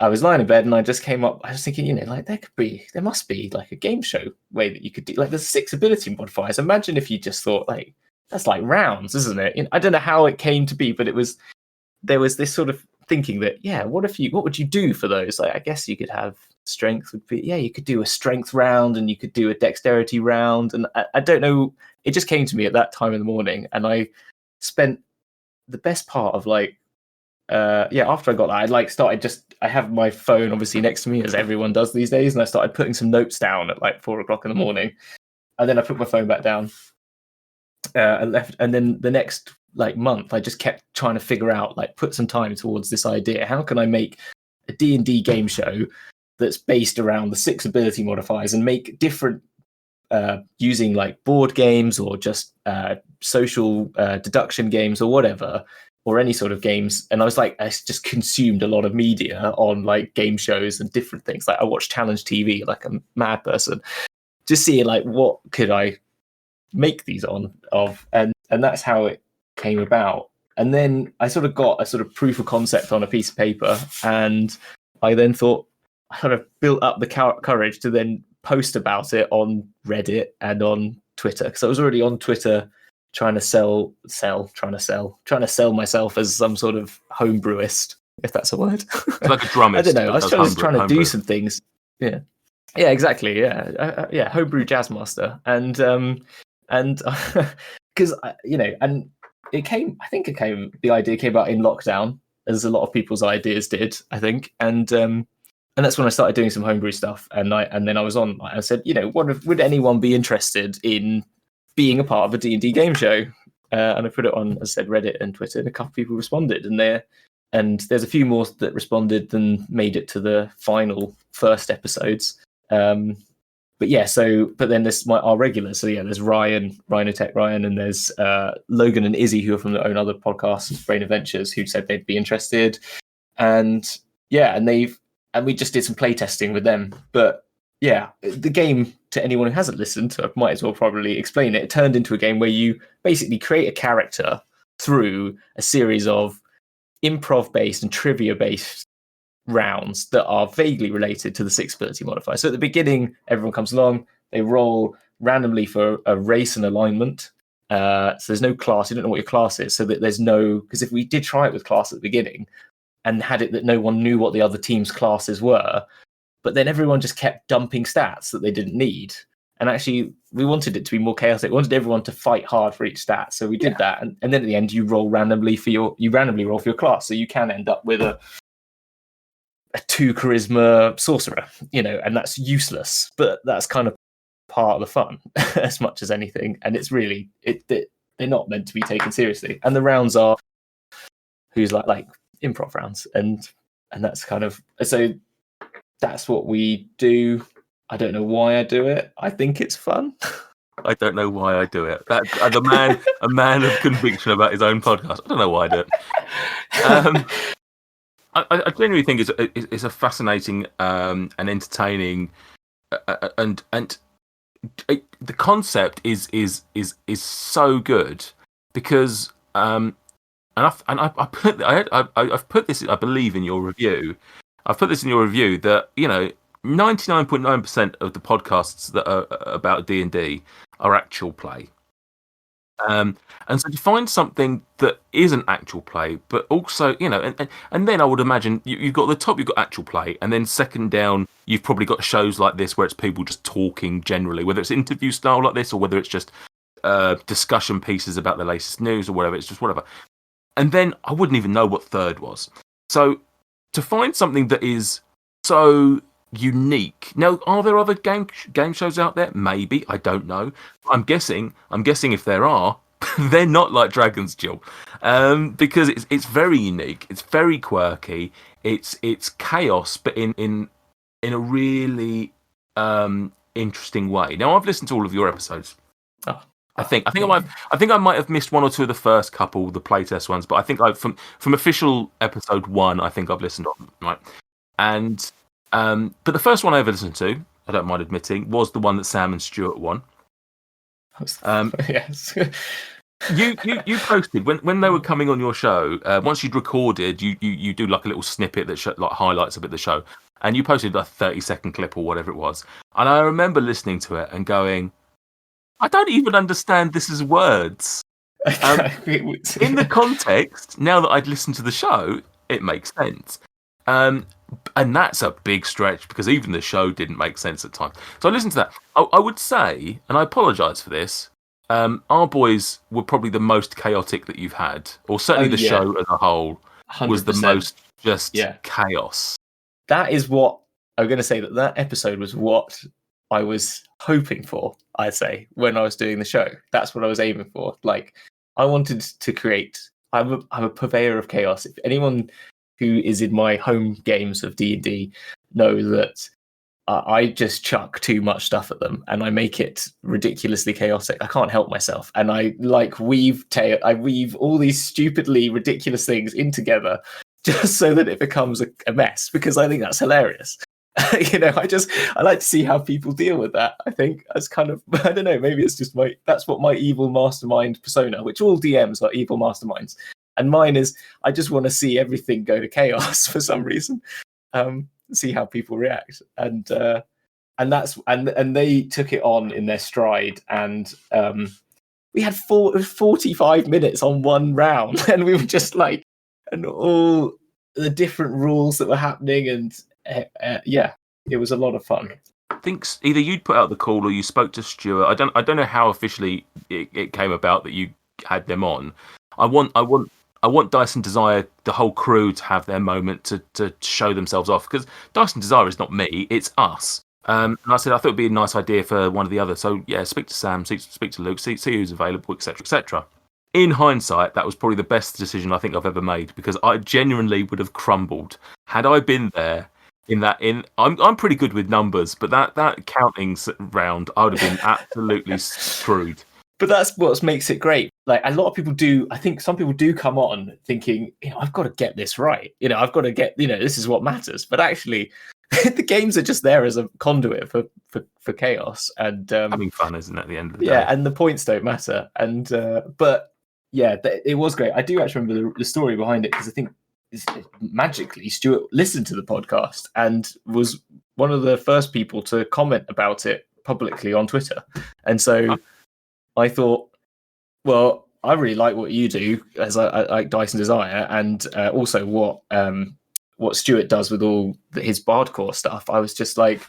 lying in bed, and I just came up. I was thinking, like there must be like a game show way that you could do. Like there's 6 ability modifiers. Imagine if you just thought like that's like rounds, isn't it? I don't know how it came to be, but there was this sort of thinking that what would you do for those? Like I guess you could have strength would be you could do a strength round, and you could do a dexterity round, and I don't know. It just came to me at that time in the morning, and I spent the best part of after I got that, I have my phone obviously next to me as everyone does these days, and I started putting some notes down at like 4:00 in the morning, and then I put my phone back down and left. And then the next month, I just kept trying to figure out put some time towards this idea. How can I make a D&D game show that's based around the 6 ability modifiers and make different using board games or just social deduction games or whatever, or any sort of games. And I just consumed a lot of media on game shows and different things. I watched Challenge TV like a mad person, just seeing what could I make these of, and that's how it came about. And then I sort of got a sort of proof of concept on a piece of paper, and I then thought I kind of built up the courage to then post about it on Reddit and on Twitter, because I was already on Twitter trying to sell myself as some sort of homebrewist, if that's a word. Like a drummist. I don't know. I was just trying to do some things. Yeah, exactly. Yeah, homebrew jazz master, and because and it came. I think the idea came out in lockdown, as a lot of people's ideas did, I think, and that's when I started doing some homebrew stuff. And then I was on. I said, would anyone be interested in being a part of a D&D game show? And I put it on, as I said, Reddit and Twitter, and a couple of people responded. And there's a few more that responded than made it to the final first episodes. But then there's our regulars. So there's Ryan, Rhinotech Ryan, and there's Logan and Izzy, who are from their own other podcast, Brain Adventures, who said they'd be interested. And we just did some play testing with them. But the game, to anyone who hasn't listened, I might as well probably explain it. It turned into a game where you basically create a character through a series of improv-based and trivia-based rounds that are vaguely related to the 6 ability modifier. So at the beginning, everyone comes along, they roll randomly for a race and alignment. So there's no class, you don't know what your class is, so that there's no, because if we did try it with class at the beginning and had it that no one knew what the other team's classes were, but then everyone just kept dumping stats that they didn't need. And actually, we wanted it to be more chaotic. We wanted everyone to fight hard for each stat. So we did that. And then at the end, you randomly roll for your class. So you can end up with a 2 charisma sorcerer, and that's useless. But that's kind of part of the fun as much as anything. And it's really, they're not meant to be taken seriously. And the rounds are who's like improv rounds. And that's kind of, so that's what we do. I don't know why I do it. I think it's fun. I don't know why I do it. That a man of conviction about his own podcast. I don't know why I do it. I genuinely think it's a fascinating and entertaining, and the concept is so good, because I've put this, I believe, in your review. I've put this in your review that 99.9% of the podcasts that are about D&D are actual play. And so to find something that isn't actual play, but also, and then I would imagine you've got the top, you've got actual play, and then second down, you've probably got shows like this where it's people just talking generally, whether it's interview style like this or whether it's just discussion pieces about the latest news or whatever, it's just whatever. And then I wouldn't even know what third was. So to find something that is so unique. Now, are there other game shows out there? Maybe, I don't know. I'm guessing if there are, they're not like Dragons Duel, because it's very unique. It's very quirky. It's chaos, but in a really interesting way. Now, I've listened to all of your episodes. Oh, I think I might have missed one or two of the first couple, the playtest ones, but I think from official episode 1, I think I've listened on, right. And but the first one I ever listened to, I don't mind admitting, was the one that Sam and Stuart won. Yes. You posted when they were coming on your show. Once you'd recorded, you do like a little snippet that like highlights a bit of the show, and you posted a 30-second clip or whatever it was. And I remember listening to it and going, I don't even understand this as words. In the context, now that I'd listened to the show, it makes sense. And that's a big stretch because even the show didn't make sense at times. So I listened to that. I would say, and I apologise for this, our boys were probably the most chaotic that you've had, or certainly the show as a whole 100%. Was the most just chaos. That is what I'm going to say. That episode was what I was hoping for, I'd say, when I was doing the show. That's what I was aiming for. Like, I wanted to create... I'm a purveyor of chaos. If anyone who is in my home games of D&D know that I just chuck too much stuff at them and I make it ridiculously chaotic. I can't help myself. And I weave all these stupidly ridiculous things in together just so that it becomes a mess, because I think that's hilarious. I like to see how people deal with that. I think as kind of, I don't know, maybe it's just that's what my evil mastermind persona, which all DMs are evil masterminds. And mine is, I just want to see everything go to chaos for some reason. See how people react. And they took it on in their stride. And we had 45 minutes on one round, and we were just like, and all the different rules that were happening, and it was a lot of fun. I think either you'd put out the call or you spoke to Stuart. I don't know how officially it came about that you had them on. I want Dice and Desire, the whole crew, to have their moment to show themselves off, because Dice and Desire is not me, it's us. And I said I thought it'd be a nice idea for one of the others. So yeah, speak to Sam, speak to Luke, see who's available, etc., etc. In hindsight, that was probably the best decision I think I've ever made, because I genuinely would have crumbled had I been there. I'm pretty good with numbers, but that counting round, I would have been absolutely screwed. But that's what makes it great. Like, a lot of people do, I think some people do come on thinking, I've got to get this right. I've got to get, this is what matters. But actually, the games are just there as a conduit for chaos. And having fun, isn't it, at the end of the day? Yeah, and the points don't matter. And but yeah, it was great. I do actually remember the story behind it, because I think magically Stuart listened to the podcast and was one of the first people to comment about it publicly on Twitter. And so I thought, well, I really like what you do, as I like Dice and Desire, and also what Stuart does with all his bardcore stuff. I was just like,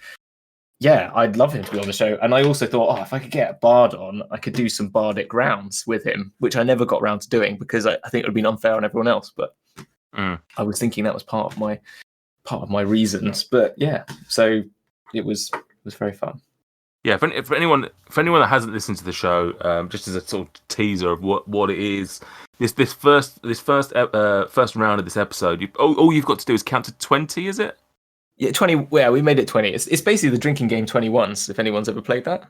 yeah, I'd love him to be on the show. And I also thought, if I could get a bard on, I could do some bardic rounds with him, which I never got around to doing because I think it would have been unfair on everyone else. But I was thinking that was part of my reasons. But yeah, so it was very fun. Yeah, for anyone that hasn't listened to the show, just as a sort of teaser of what it is, this first round of this episode, all you've got to do is count to 20. Is it? Yeah, 20. Yeah, we made it 20. It's basically the drinking game 21s. If anyone's ever played that,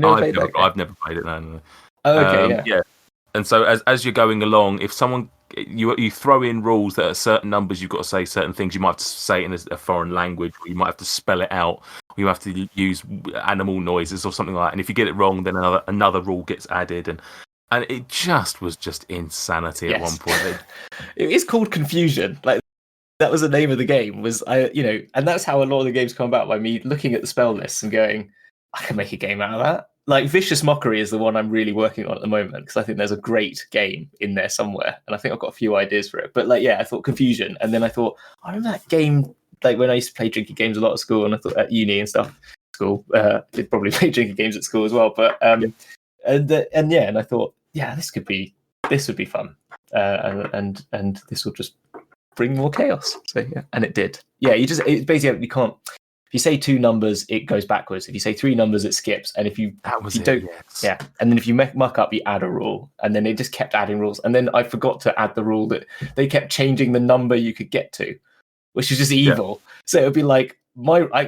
I've never played it. No. Oh, okay, yeah. And so as you're going along, if someone you throw in rules that are certain numbers, you've got to say certain things. You might have to say it in a foreign language, or you might have to spell it out, or you have to use animal noises or something like that. And if you get it wrong, then another rule gets added, and it was just insanity at one point. It is called confusion. Like, that was the name of the game. And that's how a lot of the games come about, by me looking at the spell lists and going, I can make a game out of that. Like, Vicious Mockery is the one I'm really working on at the moment, because I think there's a great game in there somewhere, and I think I've got a few ideas for it. But I thought Confusion, and then I thought, I remember that game, like when I used to play drinking games a lot at school, and I thought at uni and stuff, did probably play drinking games at school as well. But and I thought, this would be fun, and this will just bring more chaos. So yeah, and it did. Yeah, you can't. If you say 2 numbers, it goes backwards. If you say 3 numbers, it skips. And if you and then if you muck up, you add a rule. And then it just kept adding rules. And then I forgot to add the rule that they kept changing the number you could get to, which is just evil. So it would be like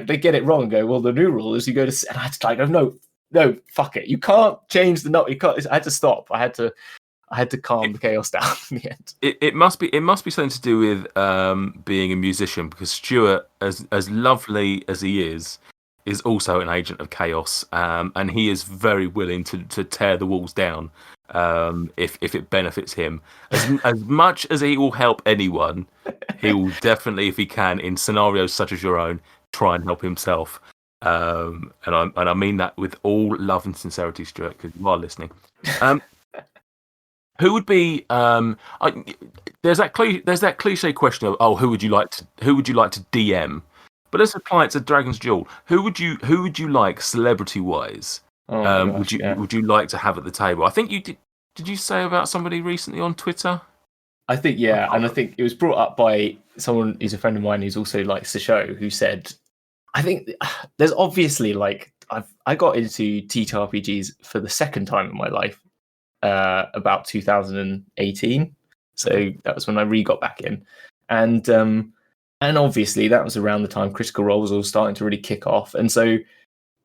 they get it wrong and go, well, the new rule is you go to, and I had to no, no, fuck it. You can't change the note. You can't. I had to stop. I had to calm the chaos down in the end. It must be something to do with being a musician, because Stuart, as lovely as he is also an agent of chaos, and he is very willing to tear the walls down if it benefits him. As much as he will help anyone, he will definitely, if he can, in scenarios such as your own, try and help himself. And I mean that with all love and sincerity, Stuart, because you are listening. Who would be? There's that cliche question of, who would you like to DM? But let's apply it to Dragons Duel. Who would you like, celebrity wise? Would you like to have at the table? I think you did. Did you say about somebody recently on Twitter? I think and I think it was brought up by someone who's a friend of mine who's also likes the show, who said, I think there's obviously I got into TTRPGs for the second time in my life, about 2018. So that was when I got back in, and obviously that was around the time Critical Role was all starting to really kick off, and so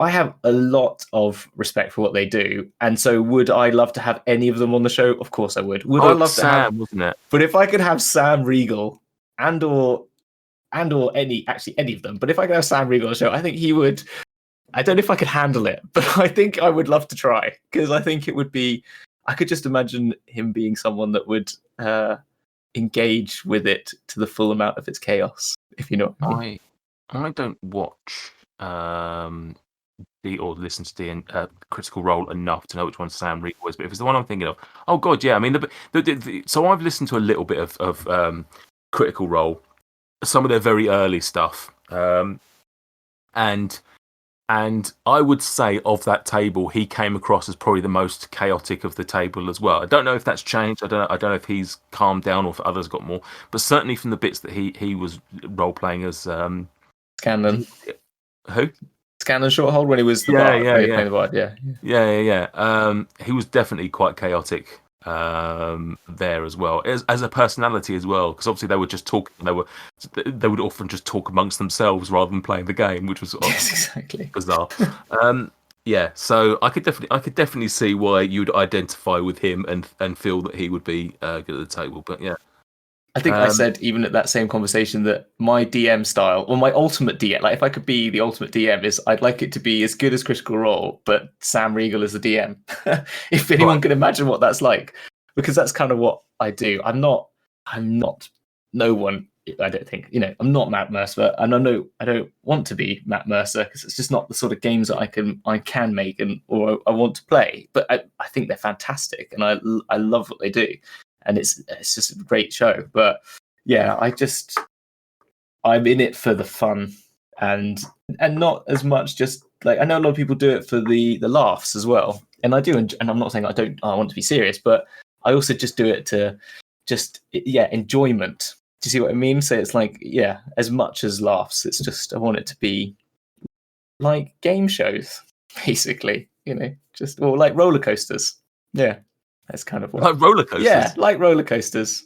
I have a lot of respect for what they do. And so would I love to have any of them on the show? Of course I would. Would I love Sam, to have, wasn't it? But if I could have Sam Riegel and or any of them, but if I could have Sam Riegel on the show, I think he would. I don't know if I could handle it, but I think I would love to try, because I think it would be, I could just imagine him being someone that would engage with it to the full amount of its chaos, if you know what I mean. I don't watch or listen to Critical Role enough to know which one Sam Riegel was, but if it's the one I'm thinking of, oh god, yeah. I mean, so I've listened to a little bit of Critical Role, some of their very early stuff, and I would say of that table, he came across as probably the most chaotic of the table as well. I don't know if that's changed. I don't know if he's calmed down or if others got more, but certainly from the bits that he was role playing as Scanlan. Who? Scanlan Shorthold, when he was the bard. Playing the bard. Yeah. He was definitely quite chaotic there as well, as a personality as well, because obviously they were just talking. They would often just talk amongst themselves rather than playing the game, which was exactly bizarre. So I could definitely see why you'd identify with him and feel that he would be good at the table. But yeah. I think I said even at that same conversation that my DM style, or my ultimate DM, like if I could be the ultimate DM, is I'd like it to be as good as Critical Role, but Sam Riegel is the DM. If anyone can imagine what that's like, because that's kind of what I do. I'm not no one. I don't think, I'm not Matt Mercer, and I don't want to be Matt Mercer, because it's just not the sort of games that I can make or I want to play. But I think they're fantastic, and I love what they do. And it's just a great show. But yeah, I'm in it for the fun and not as much just like, I know a lot of people do it for the laughs as well. And I do, and I'm not saying I want to be serious, but I also just do it to enjoyment. Do you see what I mean? So it's like, as much as laughs, it's just, I want it to be like game shows, basically, or like roller coasters. Yeah. That's kind of what, like roller coasters. Yeah, like roller coasters.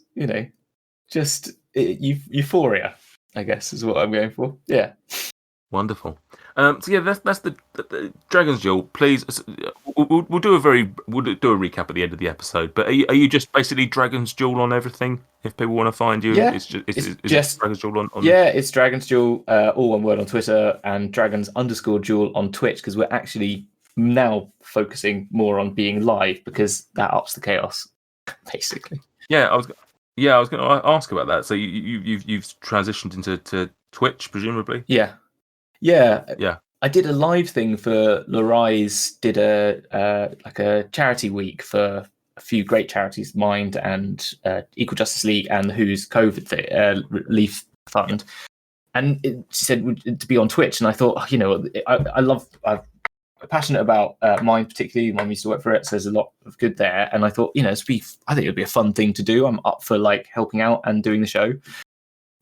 Just euphoria, I guess, is what I'm going for. Yeah. Wonderful. So yeah, that's the Dragons Duel. Please, we'll do a recap at the end of the episode. But are you just basically Dragons Duel on everything? If people want to find you, yeah, it's just Dragons Duel on. Yeah, it's Dragons Duel, all one word, on Twitter, and Dragons_Duel on Twitch, because we're actually now focusing more on being live, because that ups the chaos, basically. Yeah, I was going to ask about that. So you've transitioned into Twitch, presumably. Yeah. I did a live thing for Lorai's. Did a charity week for a few great charities, Mind and Equal Justice League and Who's COVID Relief Fund. And she said to be on Twitch, and I thought, I'm passionate about Mind, particularly. Mum used to work for it, so there's a lot of good there. And I thought, I think it would be a fun thing to do. I'm up for helping out and doing the show.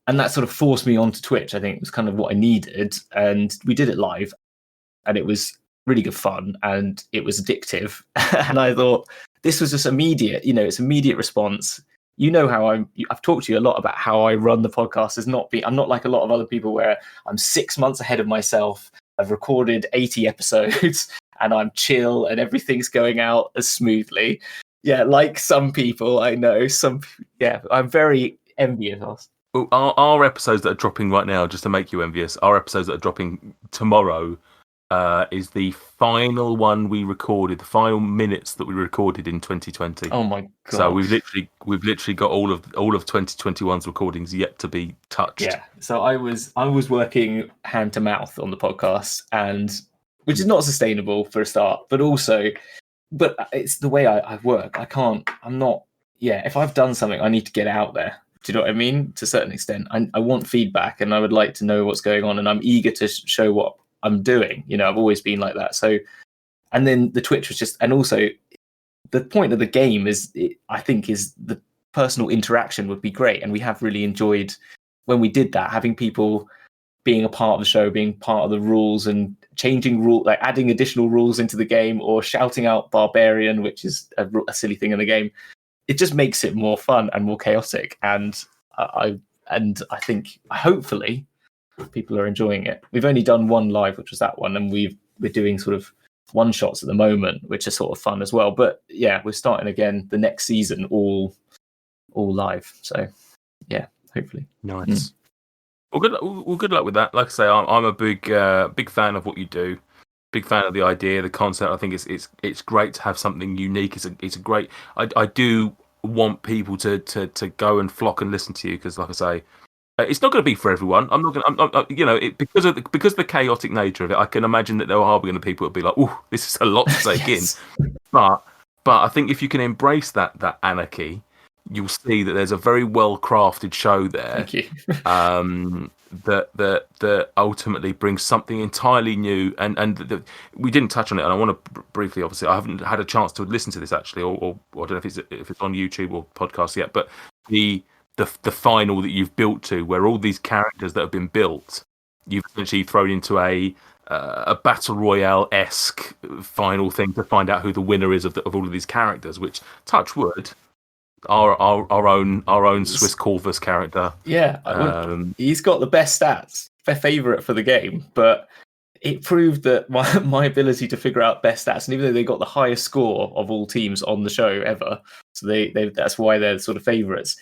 And that sort of forced me onto Twitch. I think it was kind of what I needed. And we did it live, and it was really good fun, and it was addictive. And I thought, this was just immediate, it's immediate response. How I've talked to you a lot about how I run the podcast. I'm not like a lot of other people where I'm 6 months ahead of myself. I've recorded 80 episodes and I'm chill and everything's going out as smoothly. Yeah, like some people I know, I'm very envious. Well, our episodes that are dropping right now, just to make you envious, our episodes that are dropping tomorrow is the final one we recorded, the final minutes that we recorded in 2020. Oh my god! So we've literally got all of 2021's recordings yet to be touched. Yeah. So I was working hand to mouth on the podcast, and which is not sustainable for a start, but it's the way I work. I'm not. Yeah. If I've done something, I need to get out there. Do you know what I mean? To a certain extent, I want feedback, and I would like to know what's going on, and I'm eager to show what I'm doing. I've always been like that. So, and then the Twitch was just, and also the point of the game I think is the personal interaction would be great. And we have really enjoyed when we did that, having people being a part of the show, being part of the rules and changing like adding additional rules into the game or shouting out barbarian, which is a silly thing in the game. It just makes it more fun and more chaotic. And I think hopefully people are enjoying it. We've only done one live, which was that one, and we're doing sort of one shots at the moment, which are sort of fun as well. But yeah, we're starting again the next season, all live. So yeah, hopefully. Nice. Well, good luck with that. Like I say, I'm a big fan of what you do. Big fan of the idea, the concept. I think it's great to have something unique. It's a great. I do want people to go and flock and listen to you because, like I say, it's not going to be for everyone. I'm not going to, because of the chaotic nature of it. I can imagine that there are going to be people that be like, "Oh, this is a lot to take in." But I think if you can embrace that anarchy, you'll see that there's a very well crafted show there. Thank you. that ultimately brings something entirely new, and we didn't touch on it. And I want to briefly, obviously, I haven't had a chance to listen to this actually, or I don't know if it's on YouTube or podcast yet, but the final that you've built to, where all these characters that have been built, you've essentially thrown into a battle royale-esque final thing to find out who the winner is of all of these characters. Which, touch wood, our own Swiss Corvus character. Yeah, he's got the best stats, their favourite for the game, but it proved that my ability to figure out best stats, and even though they got the highest score of all teams on the show ever, so they that's why they're sort of favourites.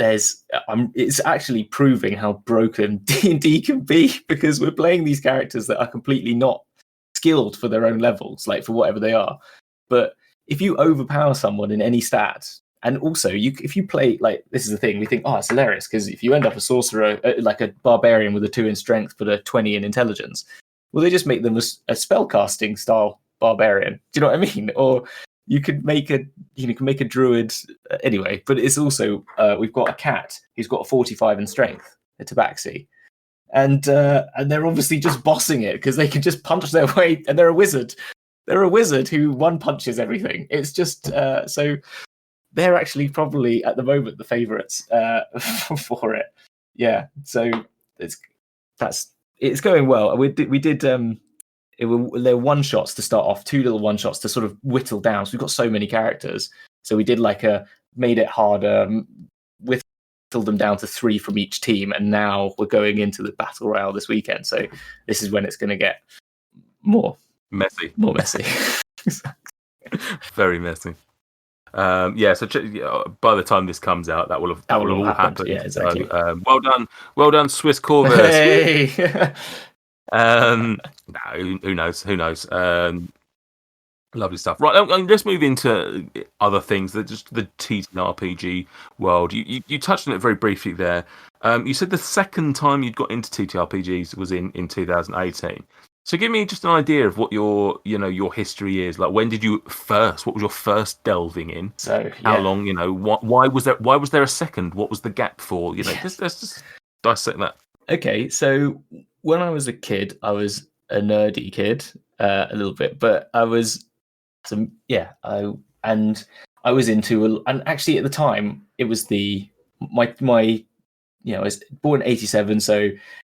It's actually proving how broken D&D can be, because we're playing these characters that are completely not skilled for their own levels, like for whatever they are. But if you overpower someone in any stat, and also if you play, like, this is the thing, we think, oh, it's hilarious, because if you end up a sorcerer, like a barbarian with a 2 in strength but a 20 in intelligence, well, they just make them a spellcasting style barbarian. Do you know what I mean? Or you could make a druid anyway. But it's also we've got a cat who's got a 45 in strength, a tabaxi, and they're obviously just bossing it because they can just punch their way, and they're a wizard. They're a wizard who one punches everything. It's just so they're actually probably at the moment the favourites for it. Yeah, so it's going well. We did. There were one shots to start off, 2 little one shots to sort of whittle down. So we've got so many characters. So we did made it harder, whittled them down to 3 from each team. And now we're going into the Battle Royale this weekend. So this is when it's going to get more messy. Very messy. So by the time this comes out, that will have all happened. Yeah, exactly. So, well done, Swiss Corvus. Hey! No, who knows? Lovely stuff. Right, let's move into other things. Just the TTRPG world. You touched on it very briefly there. You said the second time you'd got into TTRPGs was in 2018. So give me just an idea of what your history is. Like, when did you first? What was your first delving in? So yeah. How long? Why was there a second? What was the gap for? Let's just dissect that. Okay, so when I was a kid, I was a nerdy kid, a little bit, but I was I was into, and actually at the time it was my I was born in 87, so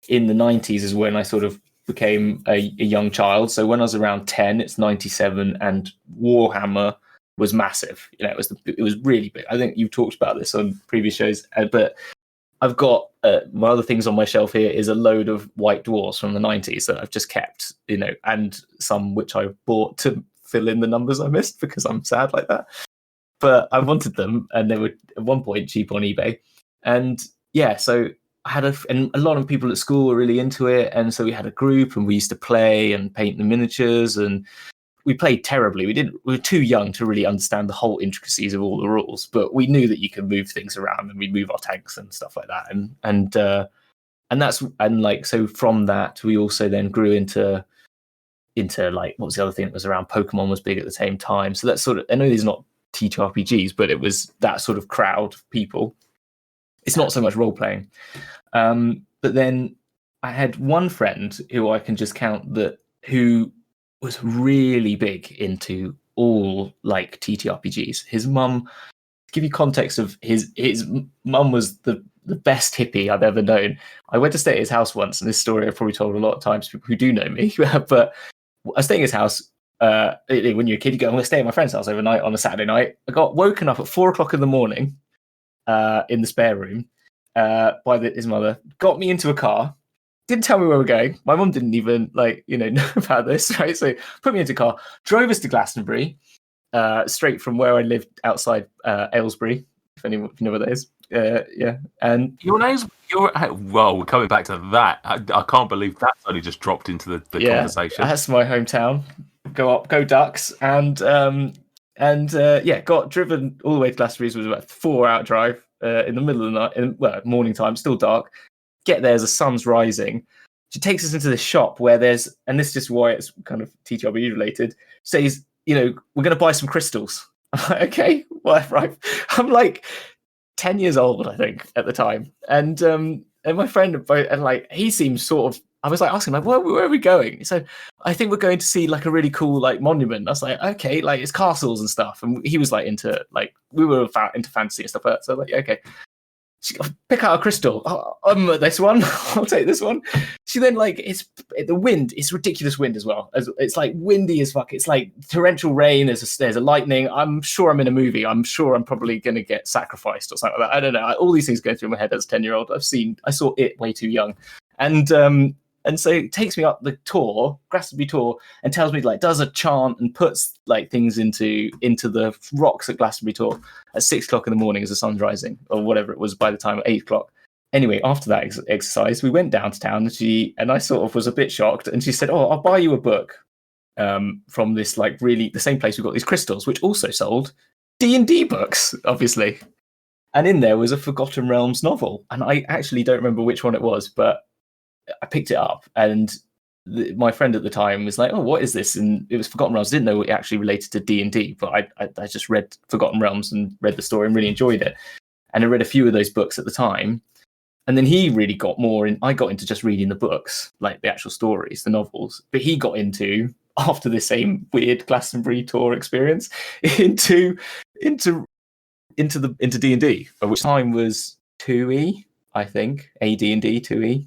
in the 90s is when I sort of became a young child. So when I was around 10, it's 97, and Warhammer was massive. It was really big. I think you've talked about this on previous shows, but I've got my other things on my shelf here is a load of white dwarfs from the 90s that I've just kept, and some which I bought to fill in the numbers I missed because I'm sad like that. But I wanted them, and they were at one point cheap on eBay. And yeah, so I had and a lot of people at school were really into it, and so we had a group, and we used to play and paint the miniatures, and we played terribly. We were too young to really understand the whole intricacies of all the rules, but we knew that you could move things around, and we'd move our tanks and stuff like that. So from that, we also then grew into like, what was the other thing that was around? Pokemon was big at the same time. So that's sort of, I know these are not TTRPGs, but it was that sort of crowd of people. It's not so much role playing. But then I had one friend who I can just count who was really big into all like TTRPGs. His mum, to give you context of his mum was the best hippie I've ever known. I went to stay at his house once, and this story I've probably told a lot of times to people who do know me, but I was staying at his house. When you're a kid, you go, I'm going to stay at my friend's house overnight on a Saturday night. I got woken up at 4:00 in the morning in the spare room by his mother, got me into a car, didn't tell me where we're going. My mum didn't even know about this, right? So put me into a car, drove us to Glastonbury, straight from where I lived outside Aylesbury, if you know where that is. Yeah, and well, we're coming back to that. I can't believe that's only just dropped into the conversation. That's my hometown. Go Ducks, and got driven all the way to Glastonbury. It was about a 4-hour drive in the middle of the night, morning time, still dark. Get there as the sun's rising. She takes us into the shop where and this is just why it's kind of TTRPG related, says, we're going to buy some crystals. I'm like, okay, well, right. I'm like 10 years old, I think, at the time. And my friend, and like, he seems sort of, I was like asking him, like, where are we going? He said, I think we're going to see like a really cool like monument. I was like, okay, like it's castles and stuff. And he was like we were into fantasy and stuff like that. So like, okay. She pick out a crystal. This one. I'll take this one. She then the wind. It's ridiculous wind as well. It's like windy as fuck. It's like torrential rain. There's a lightning. I'm sure I'm in a movie. I'm sure I'm probably going to get sacrificed or something like that. I don't know. All these things go through my head as a 10-year-old. I saw it way too young, and so it takes me up the Glastonbury tour, and tells me does a chant and puts like things into the rocks at Glastonbury tour at 6:00 in the morning as the sun's rising, or whatever it was by the time at 8:00. Anyway, after that exercise, we went down to town, and I sort of was a bit shocked, and she said, "Oh, I'll buy you a book from this really the same place we got these crystals, which also sold D&D books, obviously." And in there was a Forgotten Realms novel, and I actually don't remember which one it was, but I picked it up, and my friend at the time was like, "Oh, what is this?" And it was Forgotten Realms. I didn't know it actually related to D&D, but I just read Forgotten Realms and read the story and really enjoyed it. And I read a few of those books at the time, and then he really got more in. I got into just reading the books, like the actual stories, the novels. But he got into, after the same weird Glastonbury tour experience, into D&D, which time was 2E, I think, AD&D 2E.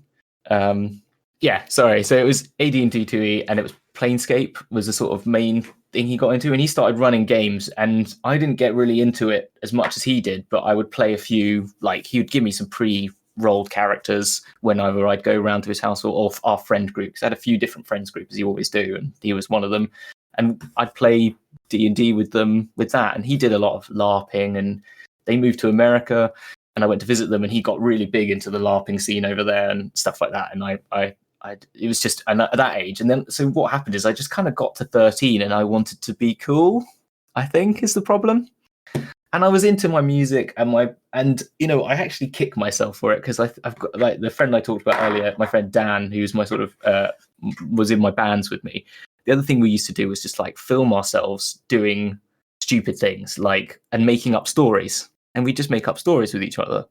So it was AD&D 2E, and it was Planescape was the sort of main thing he got into, and he started running games, and I didn't get really into it as much as he did, but I would play a few, like he would give me some pre-rolled characters whenever I'd go around to his house or our friend groups. I had a few different friends groups, as you always do, and he was one of them, and I'd play D&D with them with that, and he did a lot of LARPing, and they moved to America, and I went to visit them, and he got really big into the LARPing scene over there and stuff like that. And it was just at that age. And then, so what happened is I just kind of got to 13 and I wanted to be cool, I think is the problem. And I was into my music I actually kick myself for it, because I've got like the friend I talked about earlier, my friend Dan, who's my sort of, was in my bands with me. The other thing we used to do was just like film ourselves doing stupid things and making up stories. And we just make up stories with each other.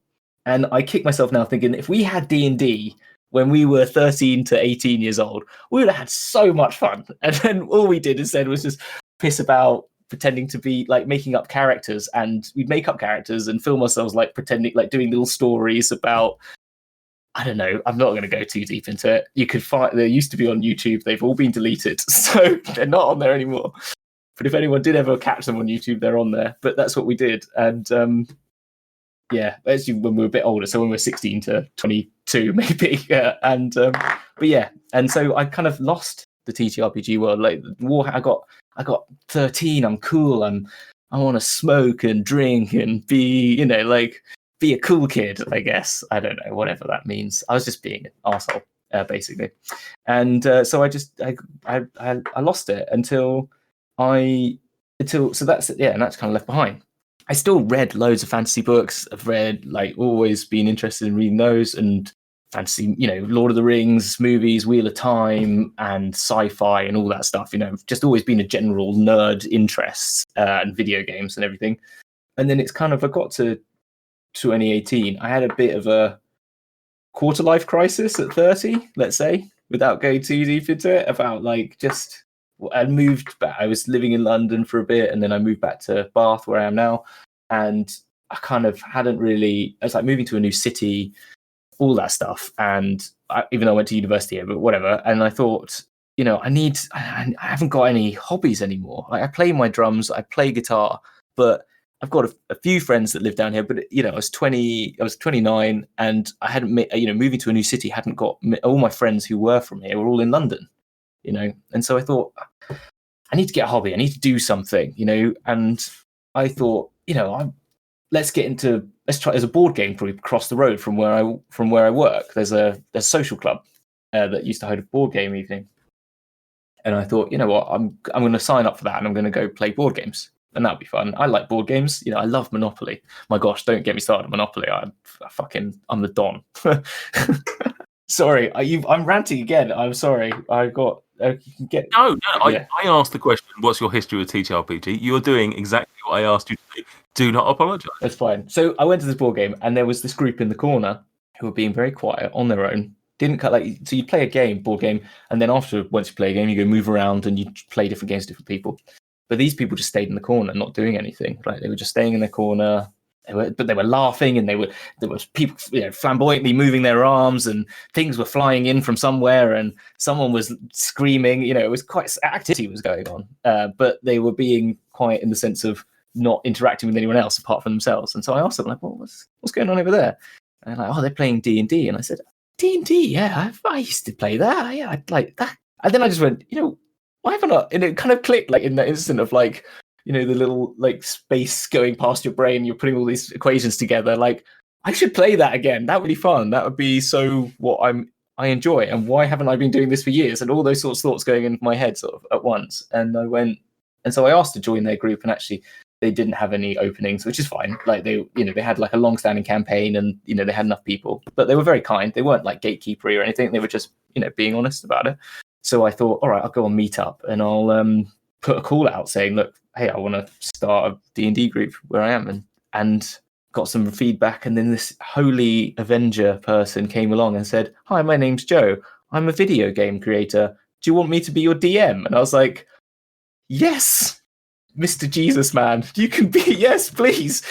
And I kick myself now thinking, if we had D&D when we were 13 to 18 years old, we would have had so much fun. And then all we did instead was just piss about, pretending to be making up characters. And we'd make up characters and film ourselves pretending, doing little stories about, I don't know, I'm not going to go too deep into it. You could find, they used to be on YouTube. They've all been deleted. So they're not on there anymore. But if anyone did ever catch them on YouTube, they're on there. But that's what we did. And yeah, actually when we were a bit older, so when we were 16 to 22 maybe, but yeah, and so I kind of lost the TTRPG world. Like I got 13. I'm cool. I want to smoke and drink and be, like be a cool kid. I guess I don't know, whatever that means. I was just being an arsehole, basically, and so I lost it until so that's it. Yeah, and that's kind of left behind. I still read loads of fantasy books. I've read, like, always been interested in reading those, and fantasy, Lord of the Rings movies, Wheel of Time, and sci-fi and all that stuff. Just always been a general nerd interest, and video games and everything. And then it's kind of, I got to 2018. I had a bit of a quarter life crisis at 30, let's say, without going too deep into it, about like just I moved back. I was living in London for a bit, and then I moved back to Bath, where I am now. And I kind of hadn't really. I was like moving to a new city, all that stuff. And even though I went to university here, but whatever. And I thought, I haven't got any hobbies anymore. Like I play my drums, I play guitar, but I've got a few friends that live down here. But I was 29, and I hadn't met. Moving to a new city, hadn't got all my friends who were from here were all in London. And so I thought, I need to get a hobby. I need to do something, and I thought, let's try. There's a board game group across the road from where I work. There's a social club that used to hold a board game evening, and I thought, you know what, I'm going to sign up for that, and I'm going to go play board games, and that'll be fun. I like board games. I love Monopoly. My gosh, don't get me started on Monopoly. I'm the Don. Sorry, I'm ranting again. I'm sorry. I got. No. Yeah. I asked the question, what's your history with TTRPG? You're doing exactly what I asked you to do. Do not apologise. That's fine. So I went to this board game, and there was this group in the corner who were being very quiet on their own. Didn't cut so you play a board game, and then once you play a game, you go move around and you play different games with different people. But these people just stayed in the corner, not doing anything. Right? They were just staying in their corner. They were laughing, and there was people, flamboyantly moving their arms, and things were flying in from somewhere, and someone was screaming. It was quite activity was going on, but they were being quiet in the sense of not interacting with anyone else apart from themselves. And so I asked them, like, well, what's going on over there? And like, oh, they're playing D&D. And I said, D&D, yeah, I used to play that. Yeah, I'd like that. And then I just went, why haven't I? And it kind of clicked, like in that instant of like, the little like space going past your brain. You're putting all these equations together. Like, I should play that again. That would be fun. That would be so what I enjoy. And why haven't I been doing this for years? And all those sorts of thoughts going into my head sort of at once. And I went, and so I asked to join their group, and actually they didn't have any openings, which is fine. Like they had like a long-standing campaign, and they had enough people, but they were very kind. They weren't like gatekeepery or anything. They were just being honest about it. So I thought, all right, I'll go on Meetup, and I'll put a call out saying, look, hey, I want to start a D&D group where I am, and got some feedback. And then this holy Avenger person came along and said, hi, my name's Joe. I'm a video game creator. Do you want me to be your DM? And I was like, yes, Mr. Jesus man, you can be, yes, please.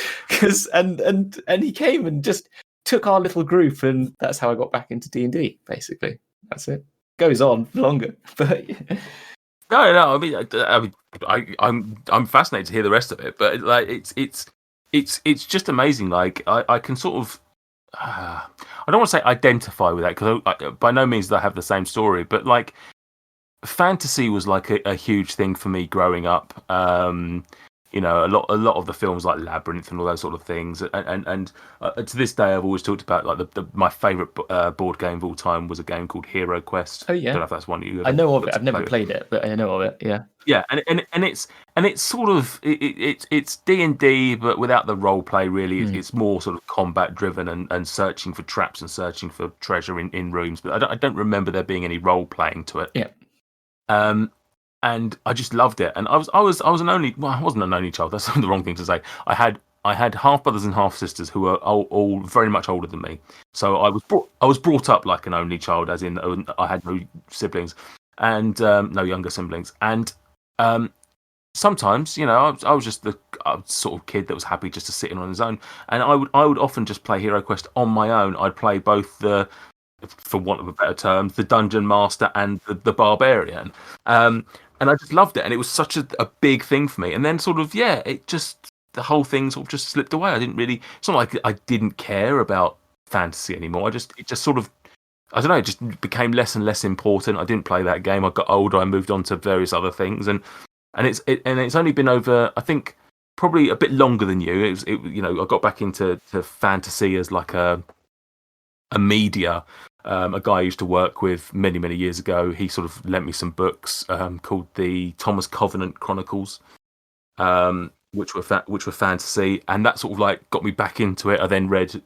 And he came and just took our little group, and that's how I got back into D&D, basically. That's it. Goes on longer, but yeah. No. I mean, I'm fascinated to hear the rest of it, but like it's just amazing. Like I can sort of I don't want to say identify with that, because by no means do I have the same story, but like fantasy was like a huge thing for me growing up. A lot of the films like Labyrinth and all those sort of things, and to this day I've always talked about like my favourite board game of all time was a game called Hero Quest. Oh yeah, I don't know if that's one you. I know of it. I've never played it, but I know of it. Yeah. Yeah, and it's sort of it's D&D, but without the role play. Really, it's more sort of combat driven and searching for traps and searching for treasure in rooms. But I don't remember there being any role playing to it. Yeah. And I just loved it. And I was an only. Well, I wasn't an only child. That's the wrong thing to say. I had half brothers and half sisters who were all very much older than me. So I was brought up like an only child, as in I had no siblings and no younger siblings. And sometimes, I was just the sort of kid that was happy just to sit in on his own. And I would often just play Hero Quest on my own. I'd play both the, for want of a better term, the Dungeon Master and the Barbarian. And I just loved it. And it was such a big thing for me. And then sort of, it just the whole thing sort of just slipped away. I didn't really. It's not like I didn't care about fantasy anymore. It just sort of, I don't know, it just became less and less important. I didn't play that game. I got older. I moved on to various other things, and it's only been over, I think, probably a bit longer than you. I got back into fantasy as like a media. A guy I used to work with many years ago. He sort of lent me some books called the Thomas Covenant Chronicles, which were fantasy, and that sort of like got me back into it. I then read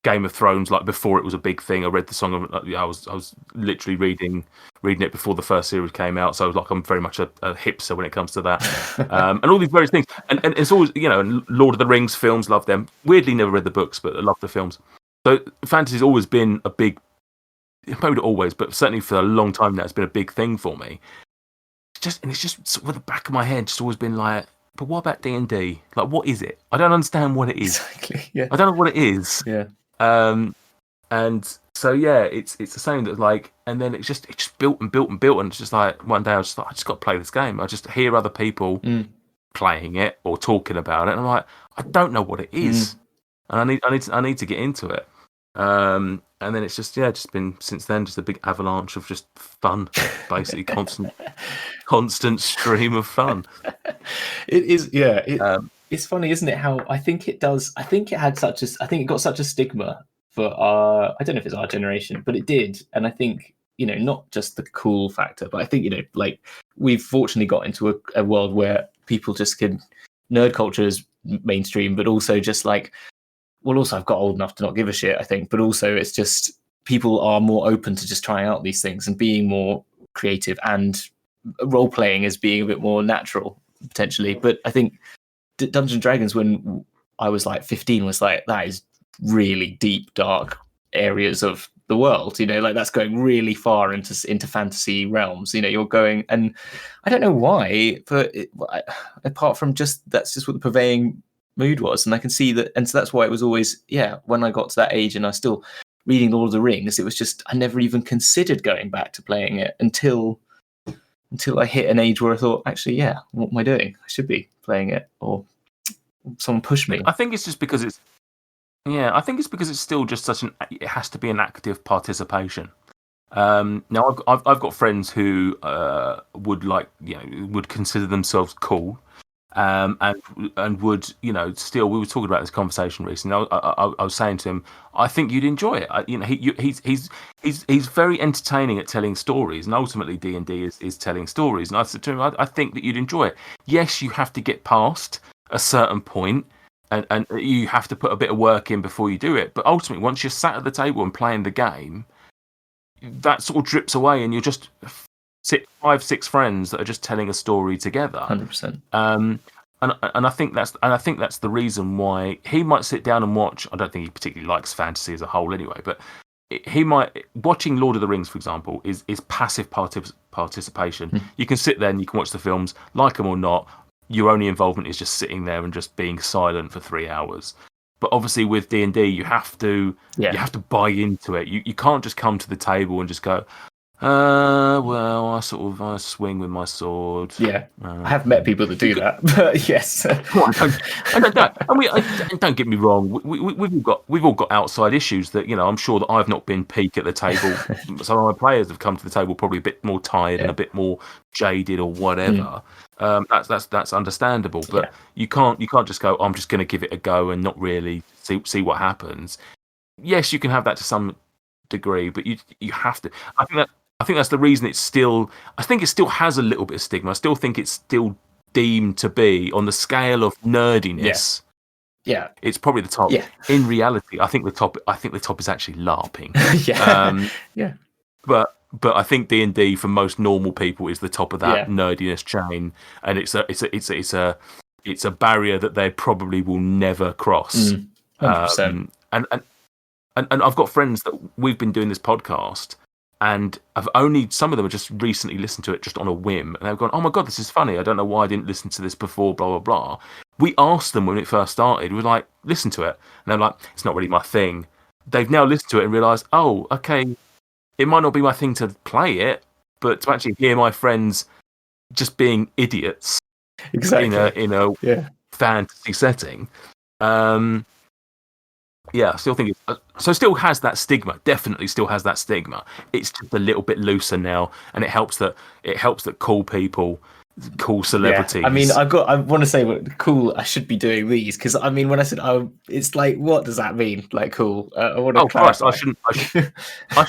Game of Thrones like before it was a big thing. I read the Song of. I was literally reading it before the first series came out. So I was like, I'm very much a hipster when it comes to that, and all these various things. And it's always, and Lord of the Rings films, love them. Weirdly, never read the books, but I love the films. So fantasy's always been a big, maybe not always, but certainly for a long time now, it's been a big thing for me. It's just sort of the back of my head, just always been like, but what about D&D? Like, what is it? I don't understand what it is. Exactly. Yeah. I don't know what it is. Yeah. And so yeah, it's the same that like, and then it just built and built and built, and it's just like one day I just got to play this game. I just hear other people playing it or talking about it, and I'm like, I don't know what it is, and I need to get into it. And then it's just been since then just a big avalanche of just fun, basically constant stream of fun. It is, yeah. It's funny, isn't it? How I think it does. I think it got such a stigma for I don't know if it's our generation, but it did. And I think, not just the cool factor, but I think, like we've fortunately got into a world where people just can, nerd culture is mainstream, but also just like, well, also I've got old enough to not give a shit, I think, but also it's just people are more open to just trying out these things and being more creative, and role playing as being a bit more natural potentially. But I think Dungeons and Dragons, when I was like 15, was like, that is really deep, dark areas of the world, like that's going really far into fantasy realms. You're going, and I don't know why, but apart from just that's just what the prevailing mood was, and I can see that, and so that's why it was always, when I got to that age and I was still reading Lord of the Rings, it was just I never even considered going back to playing it until I hit an age where I thought, actually, what am I doing? I should be playing it, or someone pushed me. I think it's just because it's still just it has to be an active participation. Now I've got friends who would consider themselves cool, and would, still, we were talking about this conversation recently. I was saying to him, I think you'd enjoy it. He's very entertaining at telling stories, and ultimately D&D is telling stories. And I said to him, I think that you'd enjoy it. Yes, you have to get past a certain point, and you have to put a bit of work in before you do it. But ultimately, once you're sat at the table and playing the game, that sort of drips away, and you're just 5-6 friends that are just telling a story together. 100%. And I think that's the reason why he might sit down and watch. I don't think he particularly likes fantasy as a whole, anyway. But he might, watching Lord of the Rings, for example, is passive participation. You can sit there and you can watch the films, like them or not. Your only involvement is just sitting there and just being silent for 3 hours. But obviously with D&D, you have to buy into it. You can't just come to the table and just go, well, I swing with my sword. Yeah, I have met people that do that, but yes. Don't get me wrong. We've all got outside issues that, I'm sure that I've not been peak at the table. Some of my players have come to the table probably a bit more tired and a bit more jaded or whatever. That's understandable, but you can't just go, I'm just going to give it a go and not really see what happens. Yes, you can have that to some degree, but you have to. I think that's the reason it's still. I think it still has a little bit of stigma. I still think it's still deemed to be on the scale of nerdiness. Yeah, it's probably the top. Yeah. In reality, I think the top is actually LARPing. Yeah. But I think D&D for most normal people is the top of that nerdiness chain, and it's a barrier that they probably will never cross. 100%. And I've got friends that we've been doing this podcast, and some of them have just recently listened to it just on a whim, and they've gone, oh my god, this is funny, I don't know why I didn't listen to this before, blah blah blah. We asked them when it first started, we were like, listen to it, and they're like, it's not really my thing. They've now listened to it and realised, oh, okay, it might not be my thing to play it, but to actually hear my friends just being idiots exactly. in a Yeah. fantasy setting. Yeah, I still think so. Still has that stigma. Definitely, still has that stigma. It's just a little bit looser now, and it helps that cool people, cool Yeah, I mean, celebrities. I want to say what cool. I should be doing these because I mean, when I said, "Oh," it's like, what does that mean? Like, cool. I want to Oh Christ, clarify. I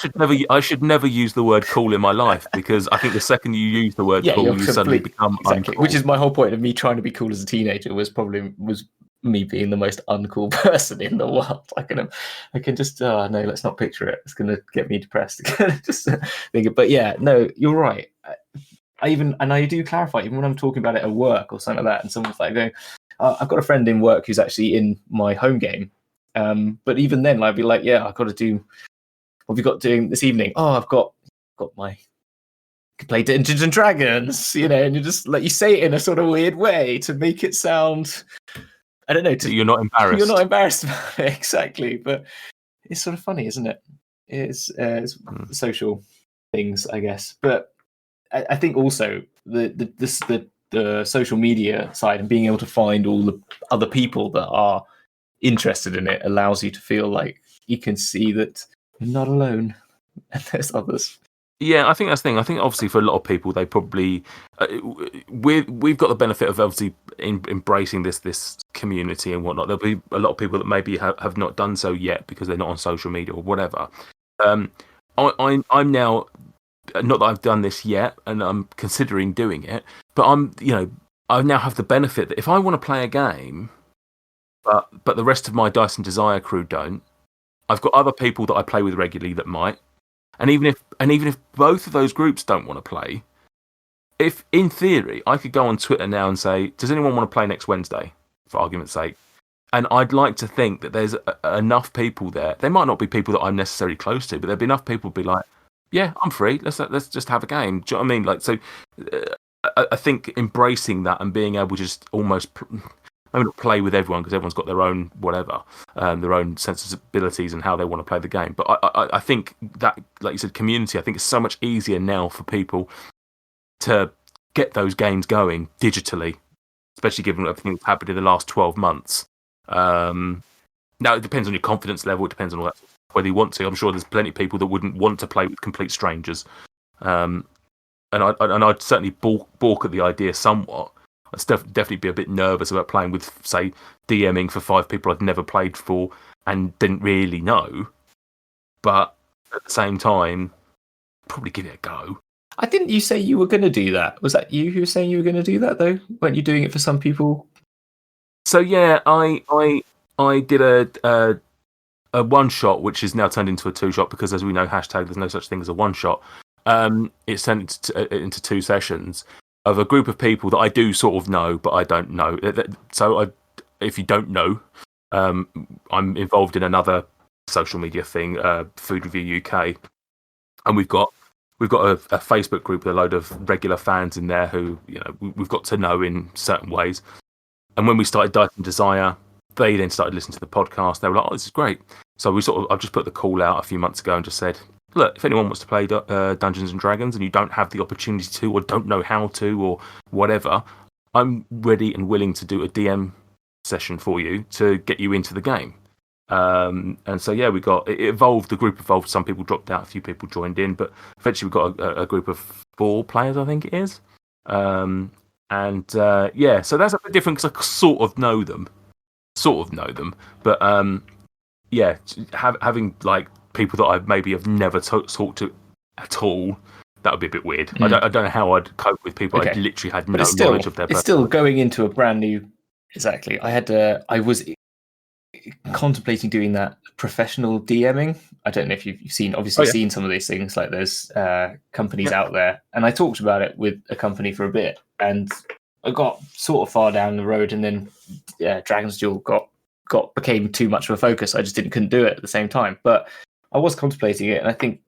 should never use the word cool in my life, because I think the second you use the word Yeah, you're cool, you suddenly complete become exactly. Which uncool. is my whole point of me trying to be cool as a teenager was me being the most uncool person in the world. I can just no, let's not picture it. It's gonna get me depressed. Just think but yeah, no, you're right. I do clarify even when I'm talking about it at work or something like that, and someone's like going, I've got a friend in work who's actually in my home game. But even then, I'd be like, yeah, I've got to do. What have you got doing this evening? Oh, I've got my play Dungeons and Dragons, and you just like you say it in a sort of weird way to make it sound, I don't know, You're not you're not embarrassed. embarrassed about it exactly, but it's sort of funny, isn't it? It's social things, I guess, but I think also the social media side and being able to find all the other people that are interested in it allows you to feel like you can see that you're not alone and there's others. Yeah, I think that's the thing. I think obviously for a lot of people, they probably we've got the benefit of obviously embracing this community and whatnot. There'll be a lot of people that maybe have not done so yet because they're not on social media or whatever. I'm now, not that I've done this yet, and I'm considering doing it, but I now have the benefit that if I want to play a game, but the rest of my Dice and Desire crew don't, I've got other people that I play with regularly that might. And even if both of those groups don't want to play, if in theory I could go on Twitter now and say, does anyone want to play next Wednesday, for argument's sake? And I'd like to think that there's enough people there. They might not be people that I'm necessarily close to, but there'd be enough people to be like, yeah, I'm free. Let's just have a game. Do you know what I mean? Like, so I think embracing that and being able to just almost maybe not play with everyone, because everyone's got their own whatever, their own sensibilities and how they want to play the game. But I think that, like you said, community, I think it's so much easier now for people to get those games going digitally, especially given everything that's happened in the last 12 months. Now, it depends on your confidence level. It depends on all that, whether you want to. I'm sure there's plenty of people that wouldn't want to play with complete strangers. And I'd certainly balk at the idea somewhat. I'd definitely be a bit nervous about playing with, say, DMing for 5 people I'd never played for and didn't really know. But at the same time, probably give it a go. I didn't you say you were going to do that? Was that you who was saying you were going to do that, though? Weren't you doing it for some people? So yeah, I did a one shot, which is now turned into a 2-shot, because, as we know, hashtag there's no such thing as a 1-shot. It's turned into 2 sessions of a group of people that I do sort of know, but I don't know. So if you don't know, I'm involved in another social media thing, Food Review UK, and we've got a Facebook group with a load of regular fans in there who we've got to know in certain ways. And when we started Dice and Desire, they then started listening to the podcast. They were like, "Oh, this is great." So I've just put the call out a few months ago and just said, look, if anyone wants to play Dungeons and Dragons and you don't have the opportunity to, or don't know how to, or whatever, I'm ready and willing to do a DM session for you to get you into the game. And so yeah, it evolved. The group evolved. Some people dropped out, a few people joined in, but eventually we got a group of 4 players, I think it is. Yeah, so that's a bit different because I sort of know them, but yeah, having like people that I maybe have never talked to at all, that would be a bit weird. I don't know how I'd cope with people I literally had no knowledge of their personality. It's still going into a brand new. Exactly. I was contemplating doing that professional DMing. I don't know if you've seen seen some of these things. Like there's companies out there, and I talked about it with a company for a bit, and I got sort of far down the road, and then Dragons Duel became too much of a focus. I just couldn't do it at the same time. But I was contemplating it, and I think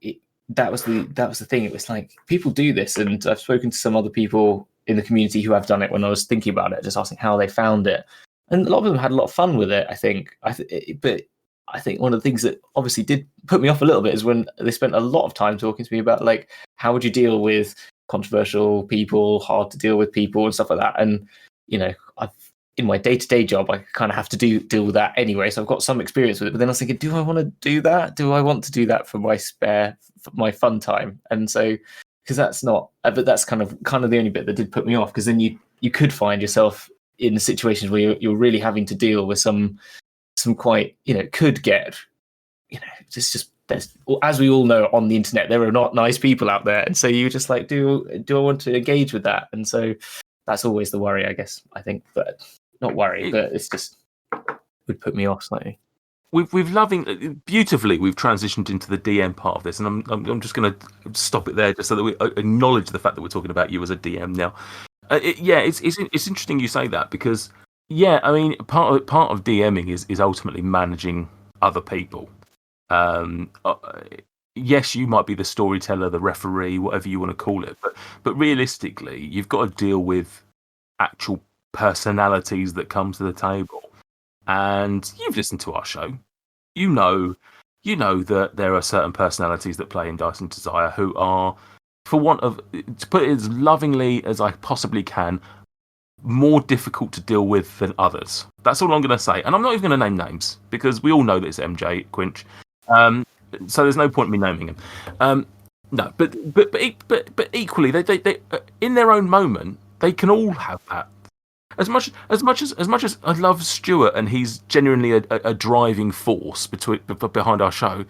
that was the thing. It was like people do this, and I've spoken to some other people in the community who have done it when I was thinking about it, just asking how they found it. And a lot of them had a lot of fun with it, I think. But I think one of the things that obviously did put me off a little bit is when they spent a lot of time talking to me about, like, how would you deal with controversial people, hard to deal with people and stuff like that. And I've in my day-to-day job, I kind of have to deal with that anyway. So I've got some experience with it. But then I was thinking, do I want to do that? Do I want to do that for my fun time? And so, because that's not, but that's kind of the only bit that did put me off. Because then you could find yourself in situations where you're really having to deal with some quite, could get, there's, as we all know on the internet, there are not nice people out there. And so you're just like, do I want to engage with that? And so that's always the worry, I guess, I think, but not worry, but it's just would put me off slightly. We've beautifully we've transitioned into the DM part of this, and I'm just going to stop it there just so that we acknowledge the fact that we're talking about you as a DM now. It's interesting you say that, because I mean part of DMing is ultimately managing other people. Yes, you might be the storyteller, the referee, whatever you want to call it, but realistically, you've got to deal with actual personalities that come to the table. And you've listened to our show. You know that there are certain personalities that play in Dice and Desire who are, for want of, to put it as lovingly as I possibly can, more difficult to deal with than others. That's all I'm going to say. And I'm not even going to name names, because we all know that it's MJ Quinch. So there's no point in me naming him. No, but equally, they in their own moment, they can all have that. As much as I love Stuart, and he's genuinely a driving force behind our show,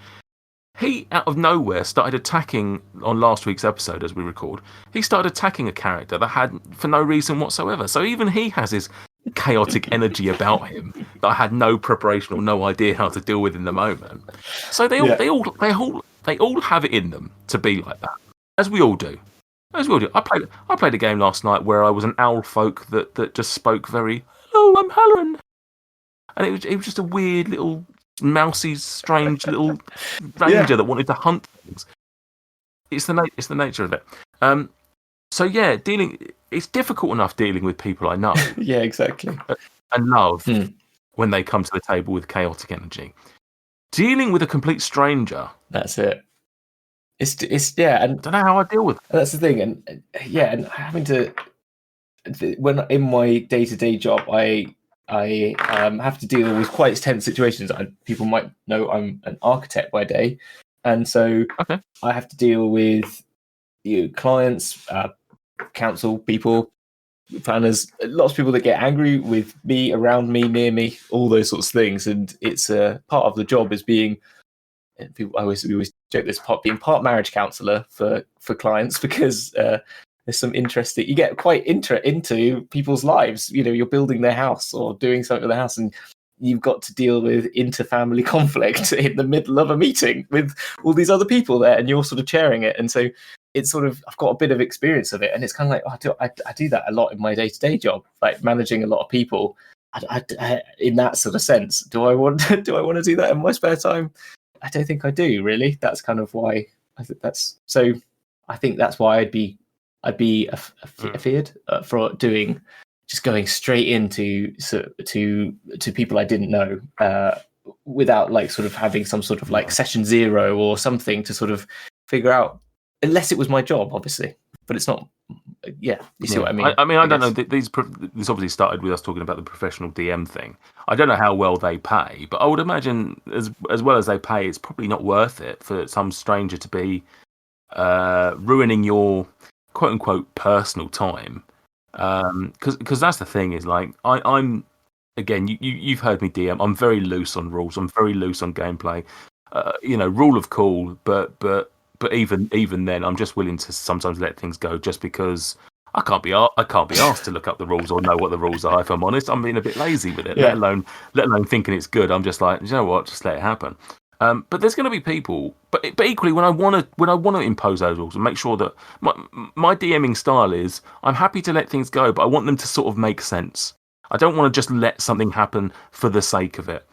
he out of nowhere started attacking on last week's episode as we record. He started attacking a character that had for no reason whatsoever. So even he has his chaotic energy about him that I had no preparation or no idea how to deal with in the moment. So they all have it in them to be like that, as we all do. I played a game last night where I was an owl folk that just spoke very, "Hello, I'm Helen," and it was just a weird little mousy, strange little ranger that wanted to hunt things. It's the nature of it. So it's difficult enough dealing with people I know. Yeah, exactly. And love when they come to the table with chaotic energy. Dealing with a complete stranger. That's it. It's and I don't know how I deal with it. That's the thing, and having to, when in my day-to-day job, I have to deal with quite tense situations. People might know I'm an architect by day, and so I have to deal with clients, council people, planners, lots of people that get angry with me, around me, near me, all those sorts of things. And it's part of the job is being. We always joke this, being part marriage counsellor for clients, because there's some interesting. You get quite into people's lives. You're building their house or doing something with the house, and you've got to deal with inter-family conflict in the middle of a meeting with all these other people there, and you're sort of chairing it. And so it's sort of, I've got a bit of experience of it, and it's kind of like I do that a lot in my day-to-day job, like managing a lot of people. I, in that sort of sense, do I want to do that in my spare time? I don't think I do, really. That's kind of why I think that's so. I think that's why I'd be feared for going straight into to people I didn't know without like sort of having some sort of like session zero or something to sort of figure out, unless it was my job, obviously. But it's not. You see what I mean? I don't know. This obviously started with us talking about the professional DM thing. I don't know how well they pay, but I would imagine as well as they pay, it's probably not worth it for some stranger to be ruining your quote unquote personal time. Because that's the thing, is like I'm again. You've heard me DM. I'm very loose on rules. I'm very loose on gameplay. Rule of cool, but even then, I'm just willing to sometimes let things go, just because I can't be asked to look up the rules or know what the rules are. If I'm honest, I'm being a bit lazy with it. Let alone thinking it's good. I'm just like, you know what, just let it happen. But there's going to be people. But equally, when I want to impose those rules and make sure that my DMing style is, I'm happy to let things go, but I want them to sort of make sense. I don't want to just let something happen for the sake of it.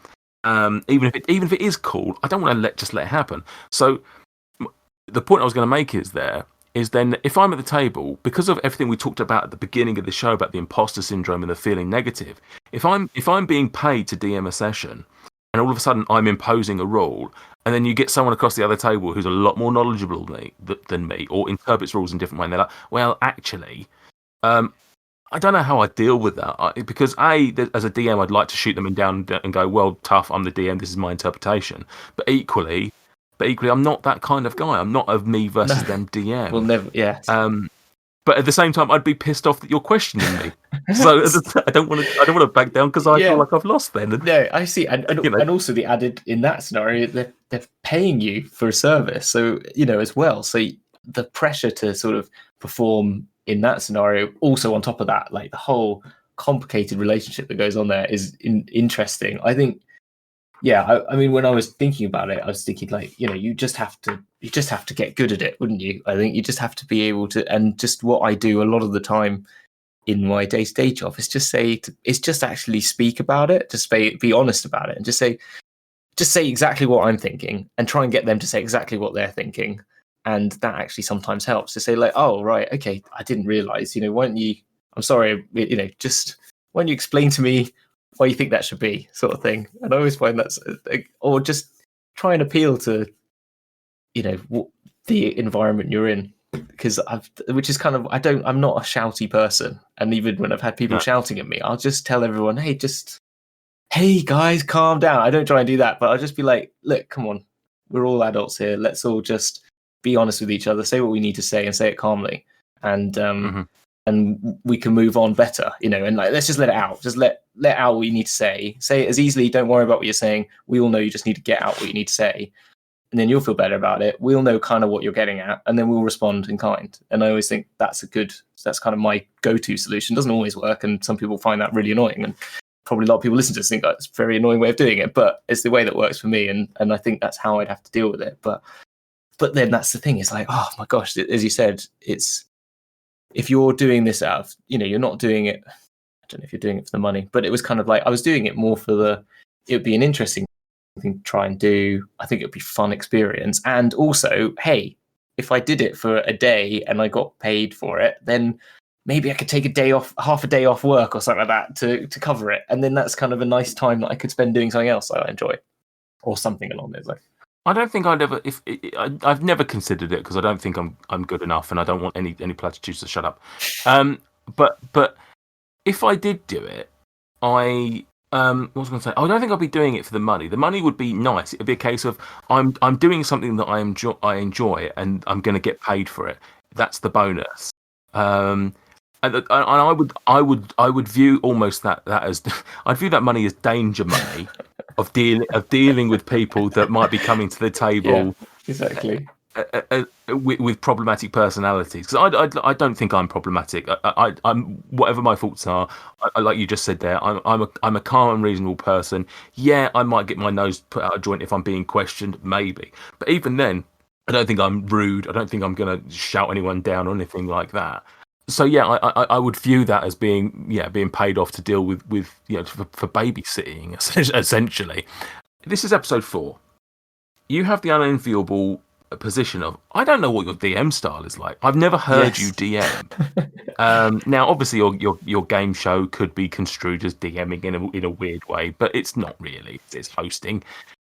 Even if it is cool, I don't want to let it happen. So the point I was going to make is then if I'm at the table, because of everything we talked about at the beginning of the show about the imposter syndrome and the feeling negative, if I'm being paid to DM a session, and all of a sudden I'm imposing a rule, and then you get someone across the other table who's a lot more knowledgeable than me, or interprets rules in a different way, and they're like, well, actually, I don't know how I deal with that because as a DM, I'd like to shoot them down and go, well, tough. I'm the DM. This is my interpretation. But equally, I'm not that kind of guy. I'm not a me versus them DM. We'll never. Yes. But at the same time, I'd be pissed off that you're questioning me. So I don't want to back down because I feel like I've lost then. No, I see, and also the added in that scenario, they're paying you for a service, so as well. So the pressure to sort of perform in that scenario, also on top of that, like the whole complicated relationship that goes on there is interesting. I think, I mean, when I was thinking about it, I was thinking like, you just have to get good at it, wouldn't you? I think you just have to be able to, and just what I do a lot of the time in my day-to-day job is just actually speak about it, just be honest about it, and just say exactly what I'm thinking, and try and get them to say exactly what they're thinking. And that actually sometimes helps to say like, oh, right, okay, I didn't realize, why don't you, I'm sorry, just why don't you explain to me why you think that should be, sort of thing. And I always find that's, or just try and appeal to, the environment you're in. Because which is kind of, I'm not a shouty person. And even when I've had people shouting at me, I'll just tell everyone, hey guys, calm down. I don't try and do that, but I'll just be like, look, come on, we're all adults here. Let's all just be honest with each other, say what we need to say, and say it calmly, and and we can move on better, and like, let's just let it out. Just let out what you need to say. Say it as easily. Don't worry about what you're saying. We all know you just need to get out what you need to say, and then you'll feel better about it. We'll know kind of what you're getting at, and then we'll respond in kind. And I always think that's kind of my go-to solution. Doesn't always work, and some people find that really annoying, and probably a lot of people listen to this think that's a very annoying way of doing it, but it's the way that works for me, and I think that's how I'd have to deal with it. But then that's the thing, it's like, oh my gosh, as you said, it's, if you're doing this out of, you're not doing it, I don't know if you're doing it for the money, but it was kind of like, I was doing it more for it would be an interesting thing to try and do. I think it would be a fun experience. And also, hey, if I did it for a day and I got paid for it, then maybe I could take a day off, half a day off work or something like that to cover it. And then that's kind of a nice time that I could spend doing something else that I enjoy, or something along those lines. I don't think I'd ever. I've never considered it because I don't think I'm good enough, and I don't want any platitudes to shut up. But if I did do it, what was I going to say? I don't think I'd be doing it for the money. The money would be nice. It'd be a case of I'm doing something that I enjoy, and I'm going to get paid for it. That's the bonus. And I would view almost that as I'd view that money as danger money of dealing with people that might be coming to the table, exactly, with problematic personalities. Because I don't think I'm problematic. I'm whatever my faults are. I like you just said there. I'm a calm and reasonable person. Yeah, I might get my nose put out of joint if I'm being questioned, maybe. But even then, I don't think I'm rude. I don't think I'm going to shout anyone down or anything like that. So yeah, I would view that as being paid off to deal with for babysitting essentially. This is episode 4. You have the unenviable position of, I don't know what your DM style is like. I've never heard you DM. Now, obviously, your game show could be construed as DMing in a weird way, but it's not really. It's hosting.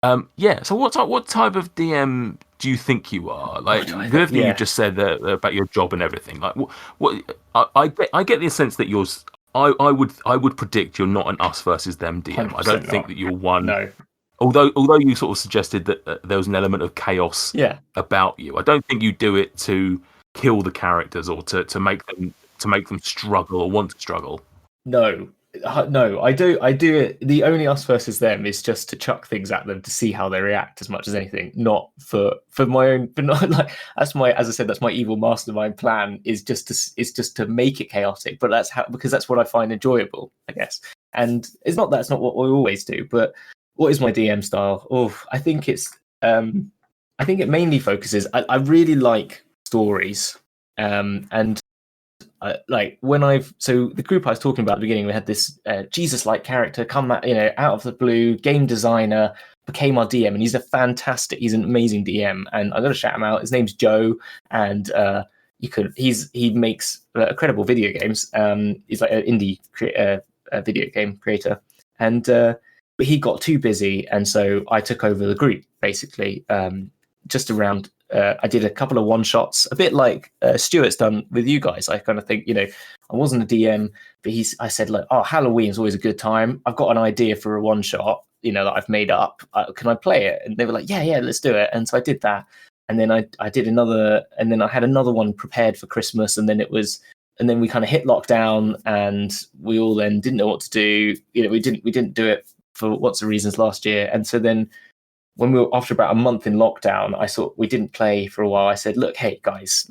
So what type of DM do you think you are? Like everything you just said about your job and everything. Like what I get the sense that yours. I would predict you're not an us versus them DM. I don't think that you're one. No. Although you sort of suggested that there was an element of chaos about you, I don't think you do it to kill the characters or to make them struggle or want to struggle. No, I do it. The only us versus them is just to chuck things at them to see how they react as much as anything. Not for my own, but not like as I said, that's my evil mastermind plan. Is just to make it chaotic. But because that's what I find enjoyable, I guess. And that's not what we always do. But what is my DM style? I think it's I think it mainly focuses. I really like stories, and. Like when the group I was talking about at the beginning, we had this Jesus-like character come out of the blue, game designer, became our DM, and he's an amazing DM, and I'm going to shout him out. His name's Joe, and he makes incredible video games. He's like an indie video game creator, and but he got too busy, and so I took over the group basically, just around I did a couple of one shots, a bit like Stuart's done with you guys. I kind of think, I wasn't a DM, but I said like, oh, Halloween's always a good time. I've got an idea for a one shot, that I've made up. Can I play it? And they were like, yeah, let's do it. And so I did that. And then I did another, and then I had another one prepared for Christmas. And then we kind of hit lockdown, and we all then didn't know what to do. We didn't do it for lots of reasons last year. And so then when we were after about a month in lockdown, we didn't play for a while. I said, look, hey guys,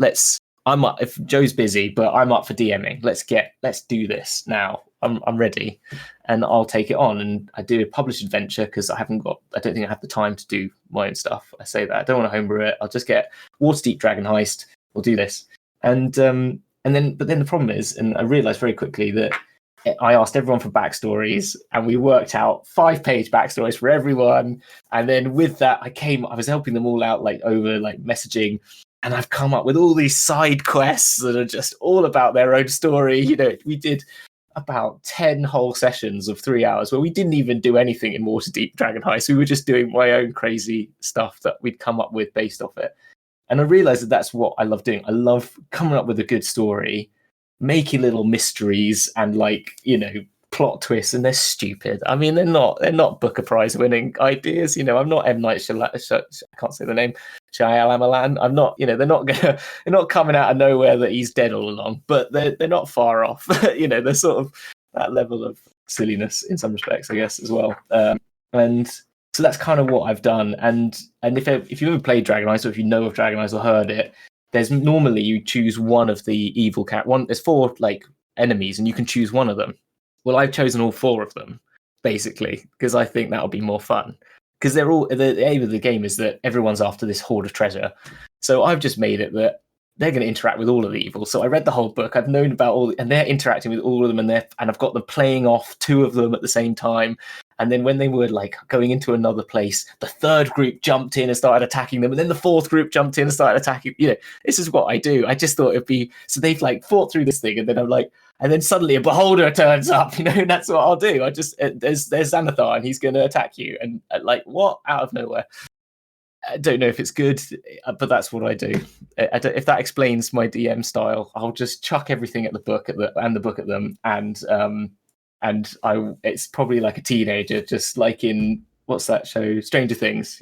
I'm up. If Joe's busy, but I'm up for DMing. Let's do this now. I'm ready, and I'll take it on. And I do a published adventure because I don't think I have the time to do my own stuff. I say that I don't want to homebrew it. I'll just get Waterdeep Dragon Heist. We'll do this. But then the problem is, and I realized very quickly that I asked everyone for backstories, and we worked out 5-page backstories for everyone. And then with that, I was helping them all out over messaging, and I've come up with all these side quests that are just all about their own story. We did about 10 whole sessions of 3 hours where we didn't even do anything in Waterdeep Dragon Heist. We were just doing my own crazy stuff that we'd come up with based off it. And I realized that that's what I love doing. I love coming up with a good story, making little mysteries and plot twists, and they're stupid. I mean, they're not Booker Prize winning ideas. I'm not M. Night Shyamalan. I can't say the name. Shyamalan. I'm not. They're not coming out of nowhere that he's dead all along. But they're not far off. They're sort of that level of silliness in some respects, I guess, as well. And so that's kind of what I've done. And if you've ever played Dragon Heist, or if you know of Dragon Heist or heard it, there's normally you choose one of the evil there's 4 enemies, and you can choose one of them. Well, I've chosen all 4 of them, basically, because I think that'll be more fun. Because the aim of the game is that everyone's after this hoard of treasure. So I've just made it that they're going to interact with all of the evil. So I read the whole book. I've known about and they're interacting with all of them, and I've got them playing off 2 of them at the same time. And then when they were going into another place, the 3rd group jumped in and started attacking them, and then the 4th group jumped in and started attacking. This is what I do. I just thought it'd be so they've fought through this thing, and then I'm and then suddenly a beholder turns up. And that's what I'll do. I just there's Xanathar, and he's going to attack you, and what out of nowhere. I don't know if it's good, but that's what I do. If that explains my DM style, I'll just chuck everything at the book and the book at them, and it's probably like a teenager, just like in what's that show, Stranger Things,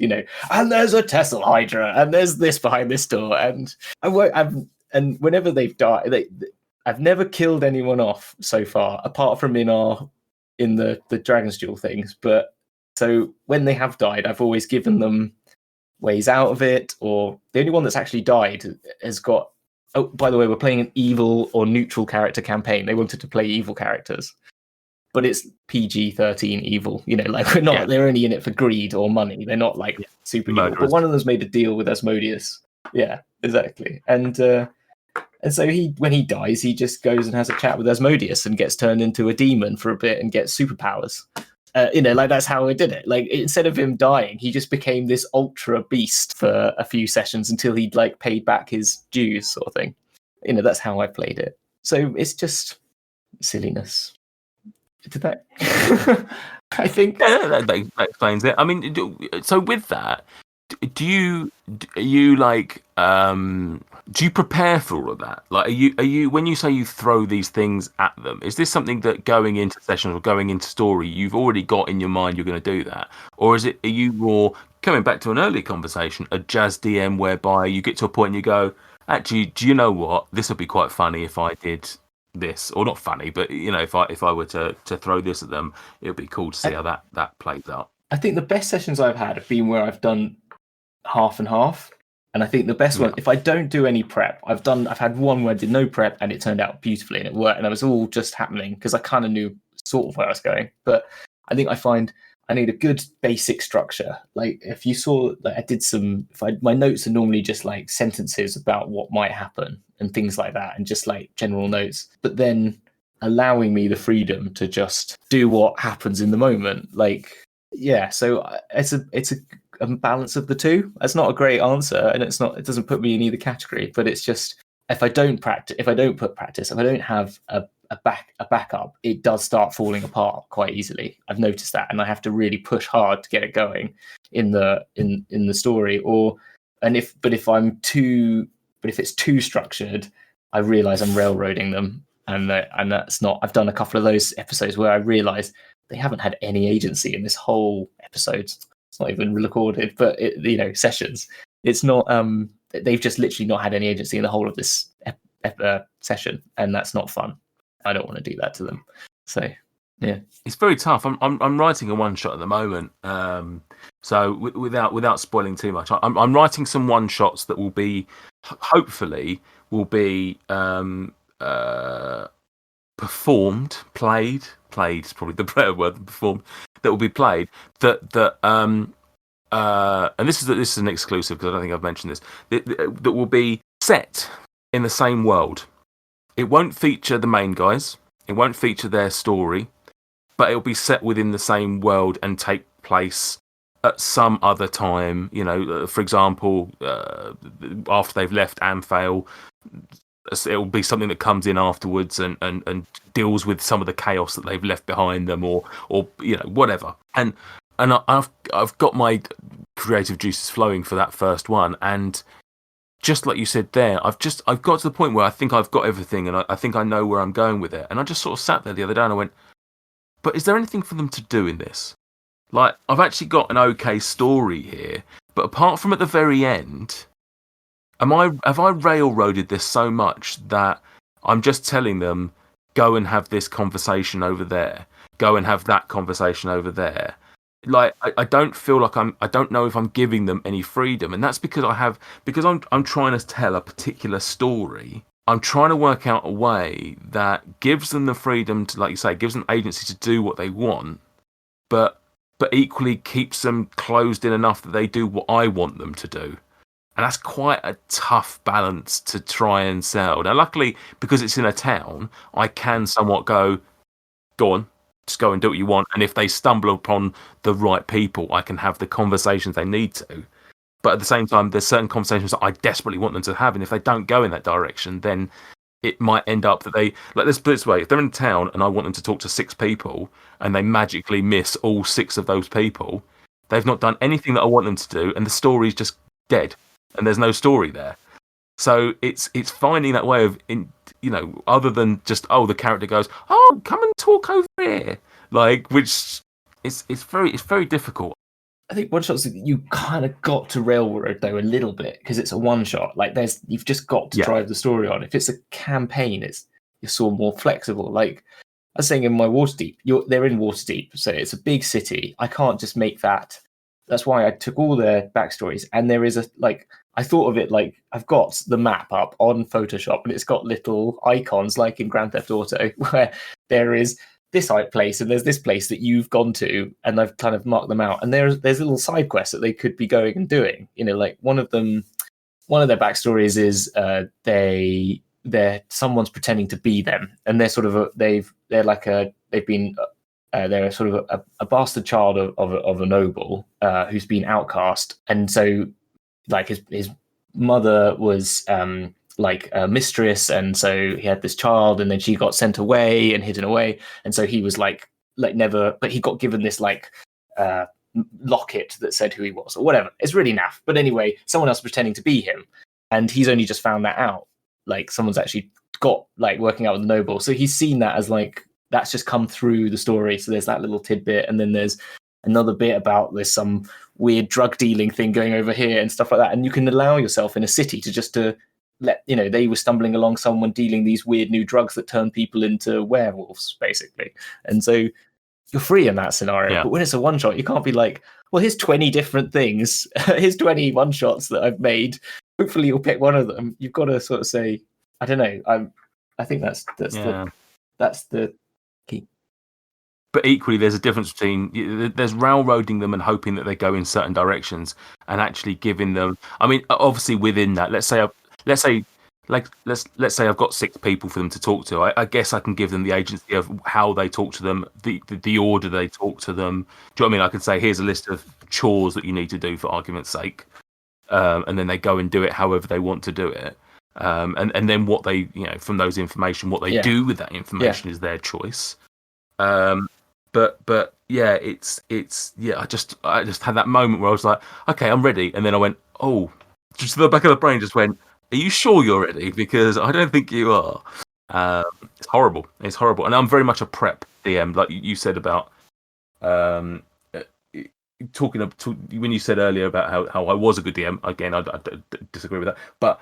and there's a Tessel Hydra, and there's this behind this door, and and whenever they've died, I've never killed anyone off so far, apart from in the Dragons Duel things. But so when they have died, I've always given them ways out of it, or the only one that's actually died has got. Oh, by the way, we're playing an evil or neutral character campaign. They wanted to play evil characters, but it's PG-13 evil. We're not. Yeah. They're only in it for greed or money. They're not super evil. But one of them's made a deal with Asmodeus. Yeah, exactly. And so when he dies, he just goes and has a chat with Asmodeus and gets turned into a demon for a bit and gets superpowers. That's how I did it. Instead of him dying, he just became this ultra beast for a few sessions until he'd paid back his dues, sort of thing. That's how I played it. So it's just silliness. Did that? I think that explains it. I mean, so with that, do you prepare for all of that? Are you when you say you throw these things at them, is this something that going into sessions or going into story you've already got in your mind you're going to do that, or are you more coming back to an earlier conversation, a jazz DM whereby you get to a point and you go, actually, do you know what, this would be quite funny if I did this, or not funny, but if I were to throw this at them, it would be cool to see how that plays out. I think the best sessions I've had have been where I've done half and half. And I think the best one, if I don't do any prep, I've had one where I did no prep and it turned out beautifully and it worked, and it was all just happening because I kind of knew sort of where I was going. But I think I find I need a good basic structure. If you saw that I did my notes are normally just sentences about what might happen and things like that, and just general notes, but then allowing me the freedom to just do what happens in the moment. So it's a balance of the two. That's not a great answer, and it doesn't put me in either category, but it's just if I don't put practice, if I don't have a backup, it does start falling apart quite easily. I've noticed that, and I have to really push hard to get it going in the story. Or if it's too structured, I realize I'm railroading them, and that's not. I've done a couple of those episodes where I realize they haven't had any agency in this whole episode. It's not even recorded, but sessions. It's not. They've just literally not had any agency in the whole of this session, and that's not fun. I don't want to do that to them. So yeah, it's very tough. I'm writing a one shot at the moment. So without spoiling too much, I'm writing some one shots that will be hopefully performed, played is probably the better word than performed. That will be played. And this is an exclusive because I don't think I've mentioned this. That will be set in the same world. It won't feature the main guys. It won't feature their story, but it'll be set within the same world and take place at some other time. For example, after they've left Amphail, it'll be something that comes in afterwards and deals with some of the chaos that they've left behind them, or whatever. And I've got my creative juices flowing for that first one, and just like you said there, I've got to the point where I think I've got everything, and I think I know where I'm going with it. And I just sort of sat there the other day and I went, but is there anything for them to do in this? Like, I've actually got an okay story here, but apart from at the very end, have I railroaded this so much that I'm just telling them, go and have this conversation over there, go and have that conversation over there? Like, I don't feel like I don't know if I'm giving them any freedom, and that's because I'm trying to tell a particular story. I'm trying to work out a way that gives them the freedom to, like you say, gives them agency to do what they want, but equally keeps them closed in enough that they do what I want them to do. And that's quite a tough balance to try and sell. Now, luckily, because it's in a town, I can somewhat go on, just go and do what you want. And if they stumble upon the right people, I can have the conversations they need to. But at the same time, there's certain conversations that I desperately want them to have. And if they don't go in that direction, then it might end up that they, like, let's put it this way, if they're in town and I want them to talk to 6 people and they magically miss all 6 of those people, they've not done anything that I want them to do, and the story's just dead and there's no story there. So it's finding that way of, other than just, the character goes, oh, come and talk over here, like, which it's very difficult. I think one shots you kind of got to railroad though a little bit because it's a one shot. Like, you've just got to drive the story on. If it's a campaign, you're sort of more flexible. Like I was saying in my Waterdeep, they're in Waterdeep, so it's a big city. I can't just make that. That's why I took all their backstories, and there is I thought of it like I've got the map up on Photoshop, and it's got little icons like in Grand Theft Auto where there is this place and there's this place that you've gone to, and I've kind of marked them out. And there's little side quests that they could be going and doing. Like one of their backstories is someone's pretending to be them, and they're sort of they're sort of a bastard child of a noble who's been outcast, and so like his mother was like a mistress, and so he had this child, and then she got sent away and hidden away, and so he was like never, but he got given this locket that said who he was or whatever. It's really naff, but anyway, someone else pretending to be him, and he's only just found that out. Like someone's actually got working out with the noble, so he's seen that as that's just come through the story. So there's that little tidbit, and then there's another bit about there's some weird drug dealing thing going over here and stuff like that. And you can allow yourself in a city to let they were stumbling along someone dealing these weird new drugs that turn people into werewolves, basically. And so you're free in that scenario. Yeah. But when it's a one shot, you can't be like, well, here's 20 different things. Here's 20 one shots that I've made. Hopefully you'll pick one of them. You've got to sort of say, I don't know. I think that's the key. But equally, there's a difference between there's railroading them and hoping that they go in certain directions, and actually giving them. I mean, obviously within that, let's say I've got 6 people for them to talk to. I guess I can give them the agency of how they talk to them, the order they talk to them. Do you know what I mean? I can say, here's a list of chores that you need to do for argument's sake, and then they go and do it however they want to do it. And then what they, from those information, what they do with that information is their choice. But yeah, it's I just had that moment where I was like, okay, I'm ready, and then I went, oh, just the back of the brain just went, "Are you sure you're ready? Because I don't think you are." It's horrible. It's horrible, and I'm very much a prep DM, like you said about um, uh, when you said earlier about how I was a good DM. Again, I disagree with that, but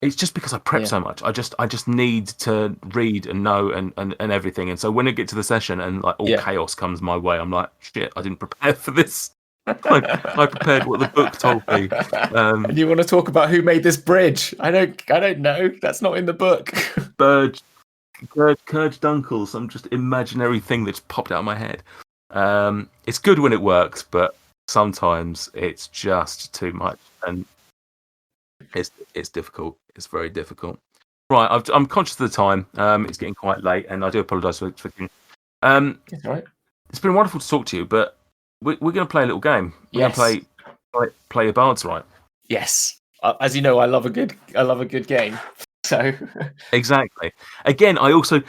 it's just because I prep so much. I just need to read and know and everything, and so when I get to the session and like all chaos comes my way, I'm like, shit, I didn't prepare for this. I prepared what the book told me. And you want to talk about who made this bridge? I don't know. That's not in the book. Curge Dunkle, some just imaginary thing that's popped out of my head. It's good when it works, but sometimes it's just too much, and it's difficult. It's very difficult. Right, I'm conscious of the time. It's getting quite late, and I do apologise for It's all right. It's been wonderful to talk to you, but we're going to play a little game. We're going to play Your Bards Right. Yes, as you know, I love a good game. So exactly. Again, I also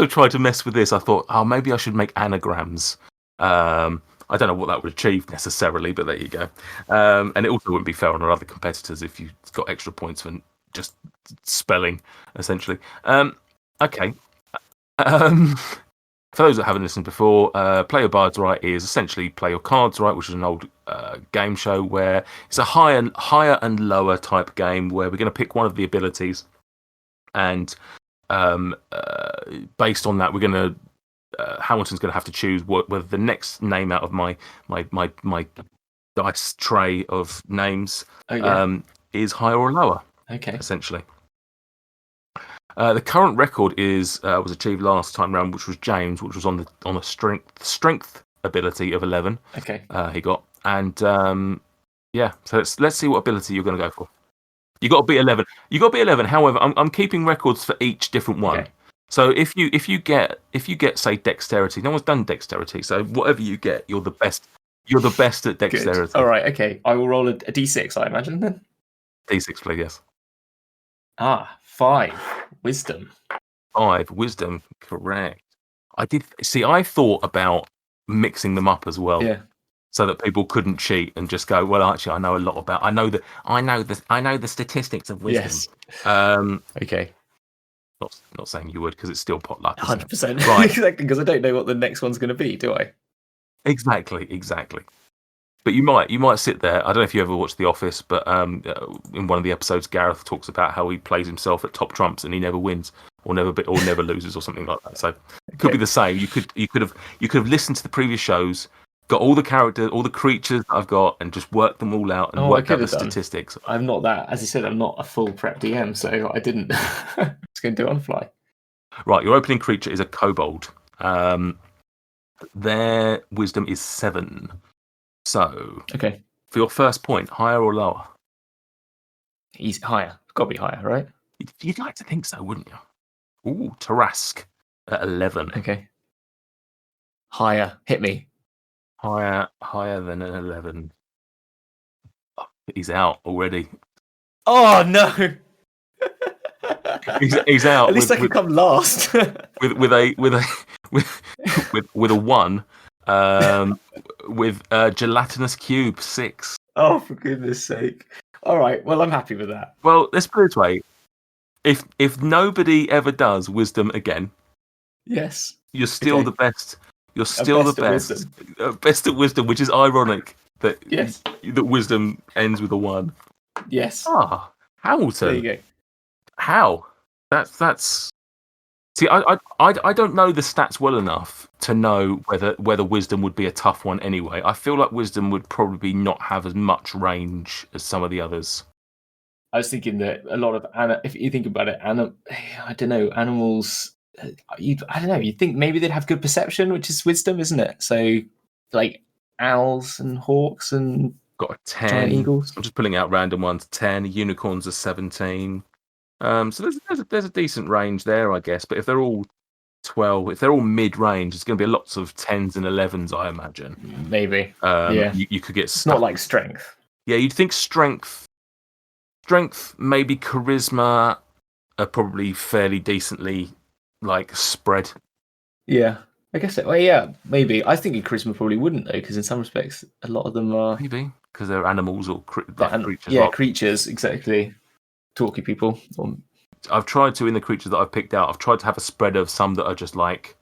tried to mess with this. I thought, oh, maybe I should make anagrams. I don't know what that would achieve necessarily, but there you go. And it also wouldn't be fair on our other competitors if you got extra points for just spelling, essentially. Okay. For those that haven't listened before, Play Your Bards Right is essentially Play Your Cards Right, which is an old game show where it's a higher and lower type game where we're going to pick one of the abilities, and based on that, we're going to Hamilton's going to have to choose whether the next name out of my dice tray of names is higher or lower. Okay. Essentially. The current record was achieved last time round, which was James, which was on a strength ability of 11. Okay. He got, and so let's see what ability you're going to go for. You got to be 11. You got to be 11. However, I'm keeping records for each different one. Okay. So if you get say dexterity, no one's done dexterity. So whatever you get, you're the best. You're the best at dexterity. Good. All right. Okay. I will roll a d6. I imagine then. D6, please. Yes. 5 wisdom. 5 wisdom. Correct. I thought about mixing them up as well. Yeah. So that people couldn't cheat and just go, well, actually, I know a lot about. I know the statistics of wisdom. Yes. Okay. Not saying you would, because it's still potluck. 100%. Right. Exactly, because I don't know what the next one's going to be, do I? Exactly. But you might sit there. I don't know if you ever watched The Office, but in one of the episodes, Gareth talks about how he plays himself at top trumps and he never wins or never loses or something like that. So it could be the same. You could have listened to the previous shows, got all the characters, all the creatures that I've got, and just worked them all out and worked out the statistics. I'm not that. As you said, I'm not a full prep DM, so I didn't. Just going to do it on the fly. Right, your opening creature is a kobold. Their wisdom is 7. So, okay. For your first point, higher or lower? He's higher. It's got to be higher, right? You'd like to think so, wouldn't you? Ooh, Tarask at 11. Okay. Higher. Hit me. Higher than an 11. Oh, he's out already. Oh no! he's out. At least I could come last. with a 1. With gelatinous cube 6. Oh, for goodness sake! All right. Well, I'm happy with that. Well, let's put it this way: if nobody ever does wisdom again, yes, you're still the best. You're still the best. Best at wisdom, which is ironic that that wisdom ends with a 1. Yes. Hamilton. There you go. How? That's. See, I don't know the stats well enough to know whether wisdom would be a tough one anyway. I feel like wisdom would probably not have as much range as some of the others. I was thinking that a lot of if you think about it, I don't know, animals. I don't know. You'd think maybe they'd have good perception, which is wisdom, isn't it? So, like owls and hawks and got a 10. Giant eagles. I'm just pulling out random ones. 10 unicorns are 17. So there's a decent range there, I guess. But if they're all 12, if they're all mid-range, it's going to be lots of 10s and 11s, I imagine. Maybe. You could get stuck. It's not like strength. Yeah, you'd think strength, maybe charisma are probably fairly decently like spread. Yeah. I guess. Well, yeah, maybe. I think in Charisma probably wouldn't though, because in some respects, a lot of them are Maybe because they're animals or creatures. yeah, creatures exactly. Talky people. I've tried to in the creatures that I've picked out. I've tried to have a spread of some that are just like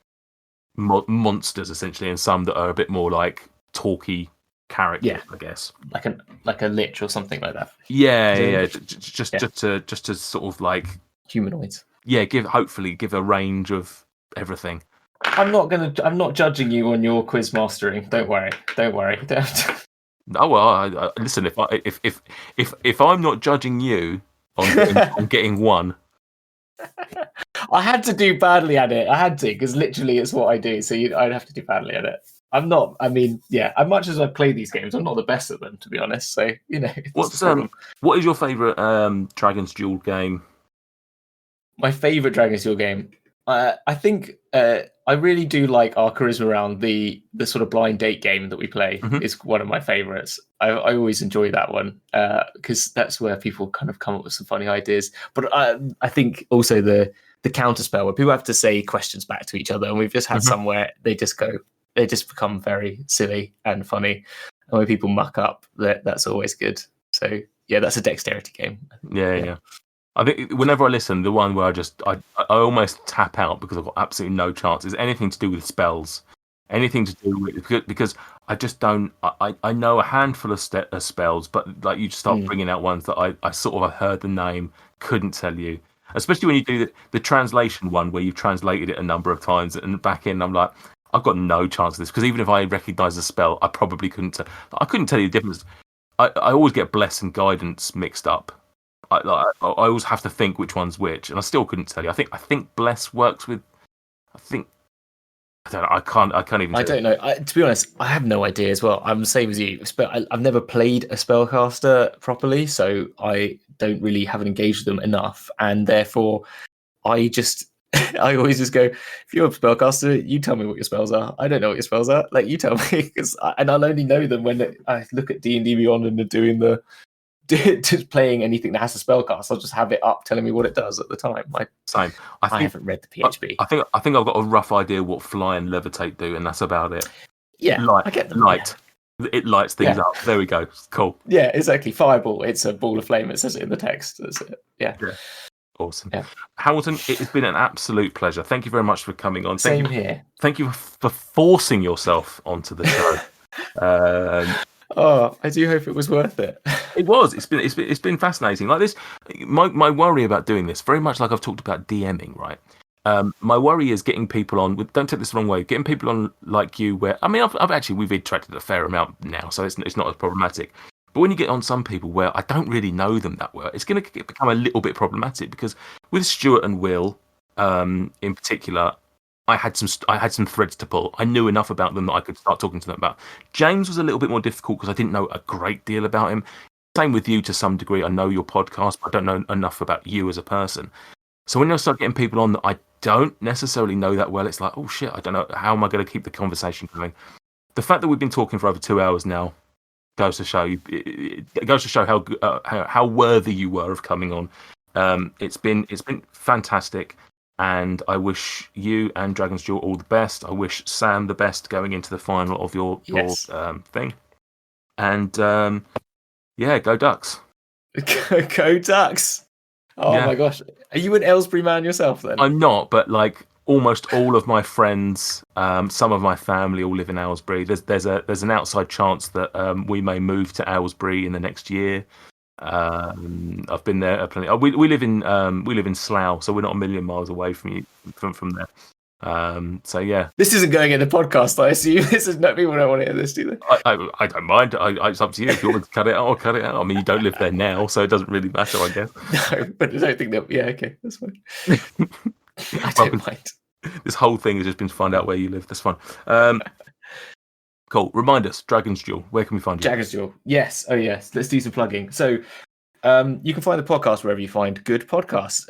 monsters essentially, and some that are a bit more like talky characters. I guess like a lich or something like that. Yeah. Just to sort of like humanoids. Yeah, hopefully give a range of everything. I'm not judging you on your quiz mastering. Don't worry. Oh well, listen. If I'm not judging you on getting one, I had to do badly at it. I had to because literally it's what I do. So I'd have to do badly at it. I'm not. I mean, yeah. As much as I play these games, I'm not the best at them, to be honest. So what is your favourite Dragons Duel game? My favourite Dragons Duel game. I think I really do like our Charisma round. The sort of blind date game that we play is one of my favourites. I always enjoy that one because that's where people kind of come up with some funny ideas. But I think also the counterspell where people have to say questions back to each other, and we've just had somewhere they just become very silly and funny, and when people muck up, that's always good. So yeah, that's a dexterity game. Yeah. I think whenever I listen, the one where I almost tap out because I've got absolutely no chance is anything to do with spells, anything to do with because I just don't. I know a handful of spells, but like you just start bringing out ones that I sort of heard the name, couldn't tell you. Especially when you do the translation one where you've translated it a number of times and back in, I'm like, I've got no chance of this because even if I recognise the spell, I probably couldn't. I couldn't tell you the difference. I always get bless and guidance mixed up. I always have to think which one's which, and I still couldn't tell you. I think bless works with. I don't know. I can't even. I don't know. To be honest, I have no idea as well. I'm the same as you. I've never played a spellcaster properly, so I don't really haven't engaged with them enough, and therefore, I always just go. If you're a spellcaster, you tell me what your spells are. I don't know what your spells are. Like you tell me, and I'll only know them when I look at D&D Beyond and they're doing just playing anything that has a spellcast. I'll just have it up telling me what it does at the time. Same. I haven't read the PHB. I think I've got a rough idea what fly and levitate do, and that's about it. Yeah, I get them. Light. Yeah. It lights things up. There we go. Cool. Yeah, exactly. Fireball. It's a ball of flame. It says it in the text. That's it. Yeah. Awesome. Yeah. Hamilton, it has been an absolute pleasure. Thank you very much for coming on. Same here. Thank you for forcing yourself onto the show. I do hope it was worth it. It was. It's been fascinating. Like this, my worry about doing this, very much like I've talked about DMing, right? My worry is getting people on. Don't take this the wrong way. Getting people on like you, where I mean, we've interacted a fair amount now, so it's not as problematic. But when you get on some people where I don't really know them that well, it's going to become a little bit problematic because with Stuart and Will, in particular. I had some threads to pull. I knew enough about them that I could start talking to them about. James was a little bit more difficult because I didn't know a great deal about him. Same with you to some degree. I know your podcast, but I don't know enough about you as a person. So when I start getting people on that I don't necessarily know that well, it's like, oh shit, I don't know. How am I going to keep the conversation going? The fact that we've been talking for over 2 hours now goes to show you. It goes to show how worthy you were of coming on. It's been fantastic. And I wish you and Dragons Duel all the best. I wish Sam the best going into the final of your thing. And go Ducks. Go Ducks. Oh my gosh. Are you an Aylesbury man yourself then? I'm not, but like almost all of my friends, some of my family all live in Aylesbury. There's an outside chance that we may move to Aylesbury in the next year. I've been there plenty. We live in Slough, so we're not a million miles away from there. So yeah, this isn't going in the podcast. I assume this is not people don't want to hear this, do they? I don't mind. It's up to you. If you want to cut it out, I'll cut it out. I mean, you don't live there now, so it doesn't really matter, I guess. No, but I don't think that. Yeah, okay, that's fine. I don't mind. This whole thing has just been to find out where you live. That's fine. Cool. Remind us, Dragons Duel. Where can we find you? Dragons Duel. Yes. Oh, yes. Let's do some plugging. So, you can find the podcast wherever you find good podcasts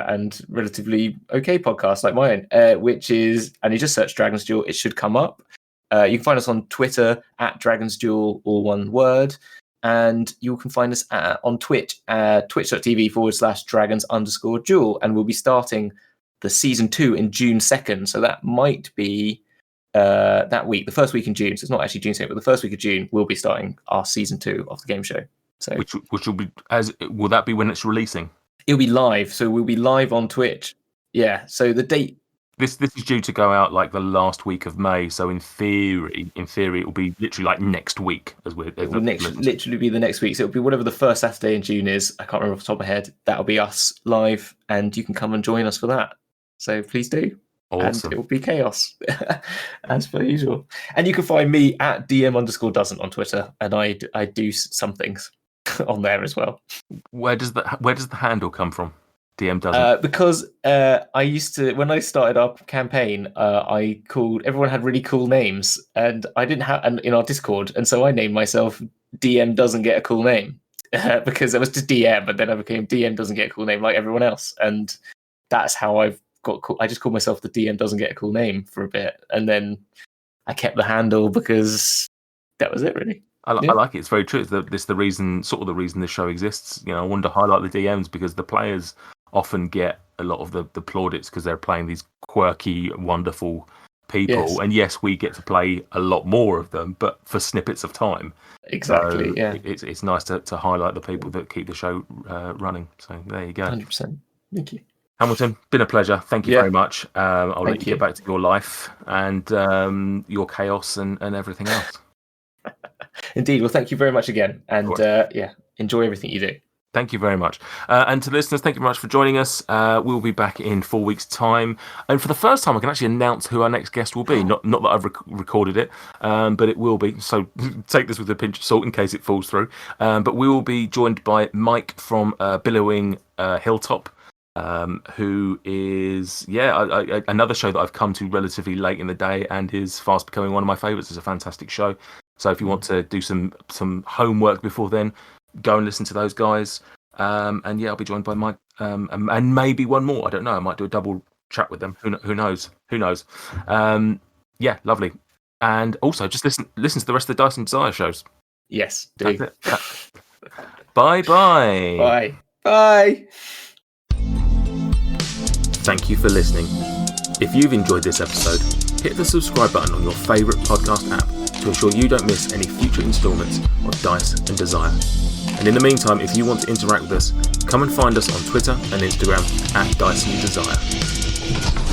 and relatively okay podcasts like mine, which is, and you just search Dragons Duel, it should come up. You can find us on Twitter at Dragons Duel, all one word, and you can find us on Twitch, twitch.tv/dragons_duel, and we'll be starting the season 2 in June 2nd. So that might be that week, the first week in June. So it's not actually June 2nd, but the first week of June, we'll be starting our season 2 of the game show. So which will be will that be when it's releasing? It'll be live. So we'll be live on Twitch. Yeah. So the date. This is due to go out like the last week of May. So in theory, it will be literally like next week It will literally be the next week. So it'll be whatever the first Saturday in June is. I can't remember off the top of my head. That'll be us live, and you can come and join us for that. So please do. Awesome. And it will be chaos, as per usual. And you can find me at DM_doesn't on Twitter, and I do some things on there as well. Where does the handle come from? DM doesn't. Because I used to, when I started our campaign, everyone had really cool names, and I didn't have, and in our Discord, and so I named myself DM doesn't get a cool name because it was just DM, and then I became DM doesn't get a cool name like everyone else, and that's how I've got cool. I just called myself the DM doesn't get a cool name for a bit, and then I kept the handle because that was it, really. I like it. It's very true. It's the reason the show exists. I wanted to highlight the DMs because the players often get a lot of the plaudits because they're playing these quirky, wonderful people. Yes. And yes, we get to play a lot more of them, but for snippets of time. Exactly. So it's nice to highlight the people that keep the show running. So there you go. 100%. Thank you, Hamilton. Been a pleasure. Thank you very much. I'll let you get back to your life and your chaos and everything else. Indeed. Well, thank you very much again, and enjoy everything you do. Thank you very much. And to the listeners, thank you very much for joining us. We'll be back in 4 weeks' time. And for the first time, I can actually announce who our next guest will be. Not that I've recorded it, but it will be. So take this with a pinch of salt in case it falls through. But we will be joined by Mike from Billowing Hilltop, who is, another show that I've come to relatively late in the day and is fast becoming one of my favourites. It's a fantastic show. So if you want to do some homework before then, go and listen to those guys. I'll be joined by Mike and maybe one more. I don't know. I might do a double chat with them. Who knows? Lovely. And also, just listen to the rest of the Dice and Desire shows. Yes, do. Bye. Bye. Thank you for listening. If you've enjoyed this episode, hit the subscribe button on your favourite podcast app to ensure you don't miss any future instalments of Dice and Desire. And in the meantime, if you want to interact with us, come and find us on Twitter and Instagram at Dice and Desire.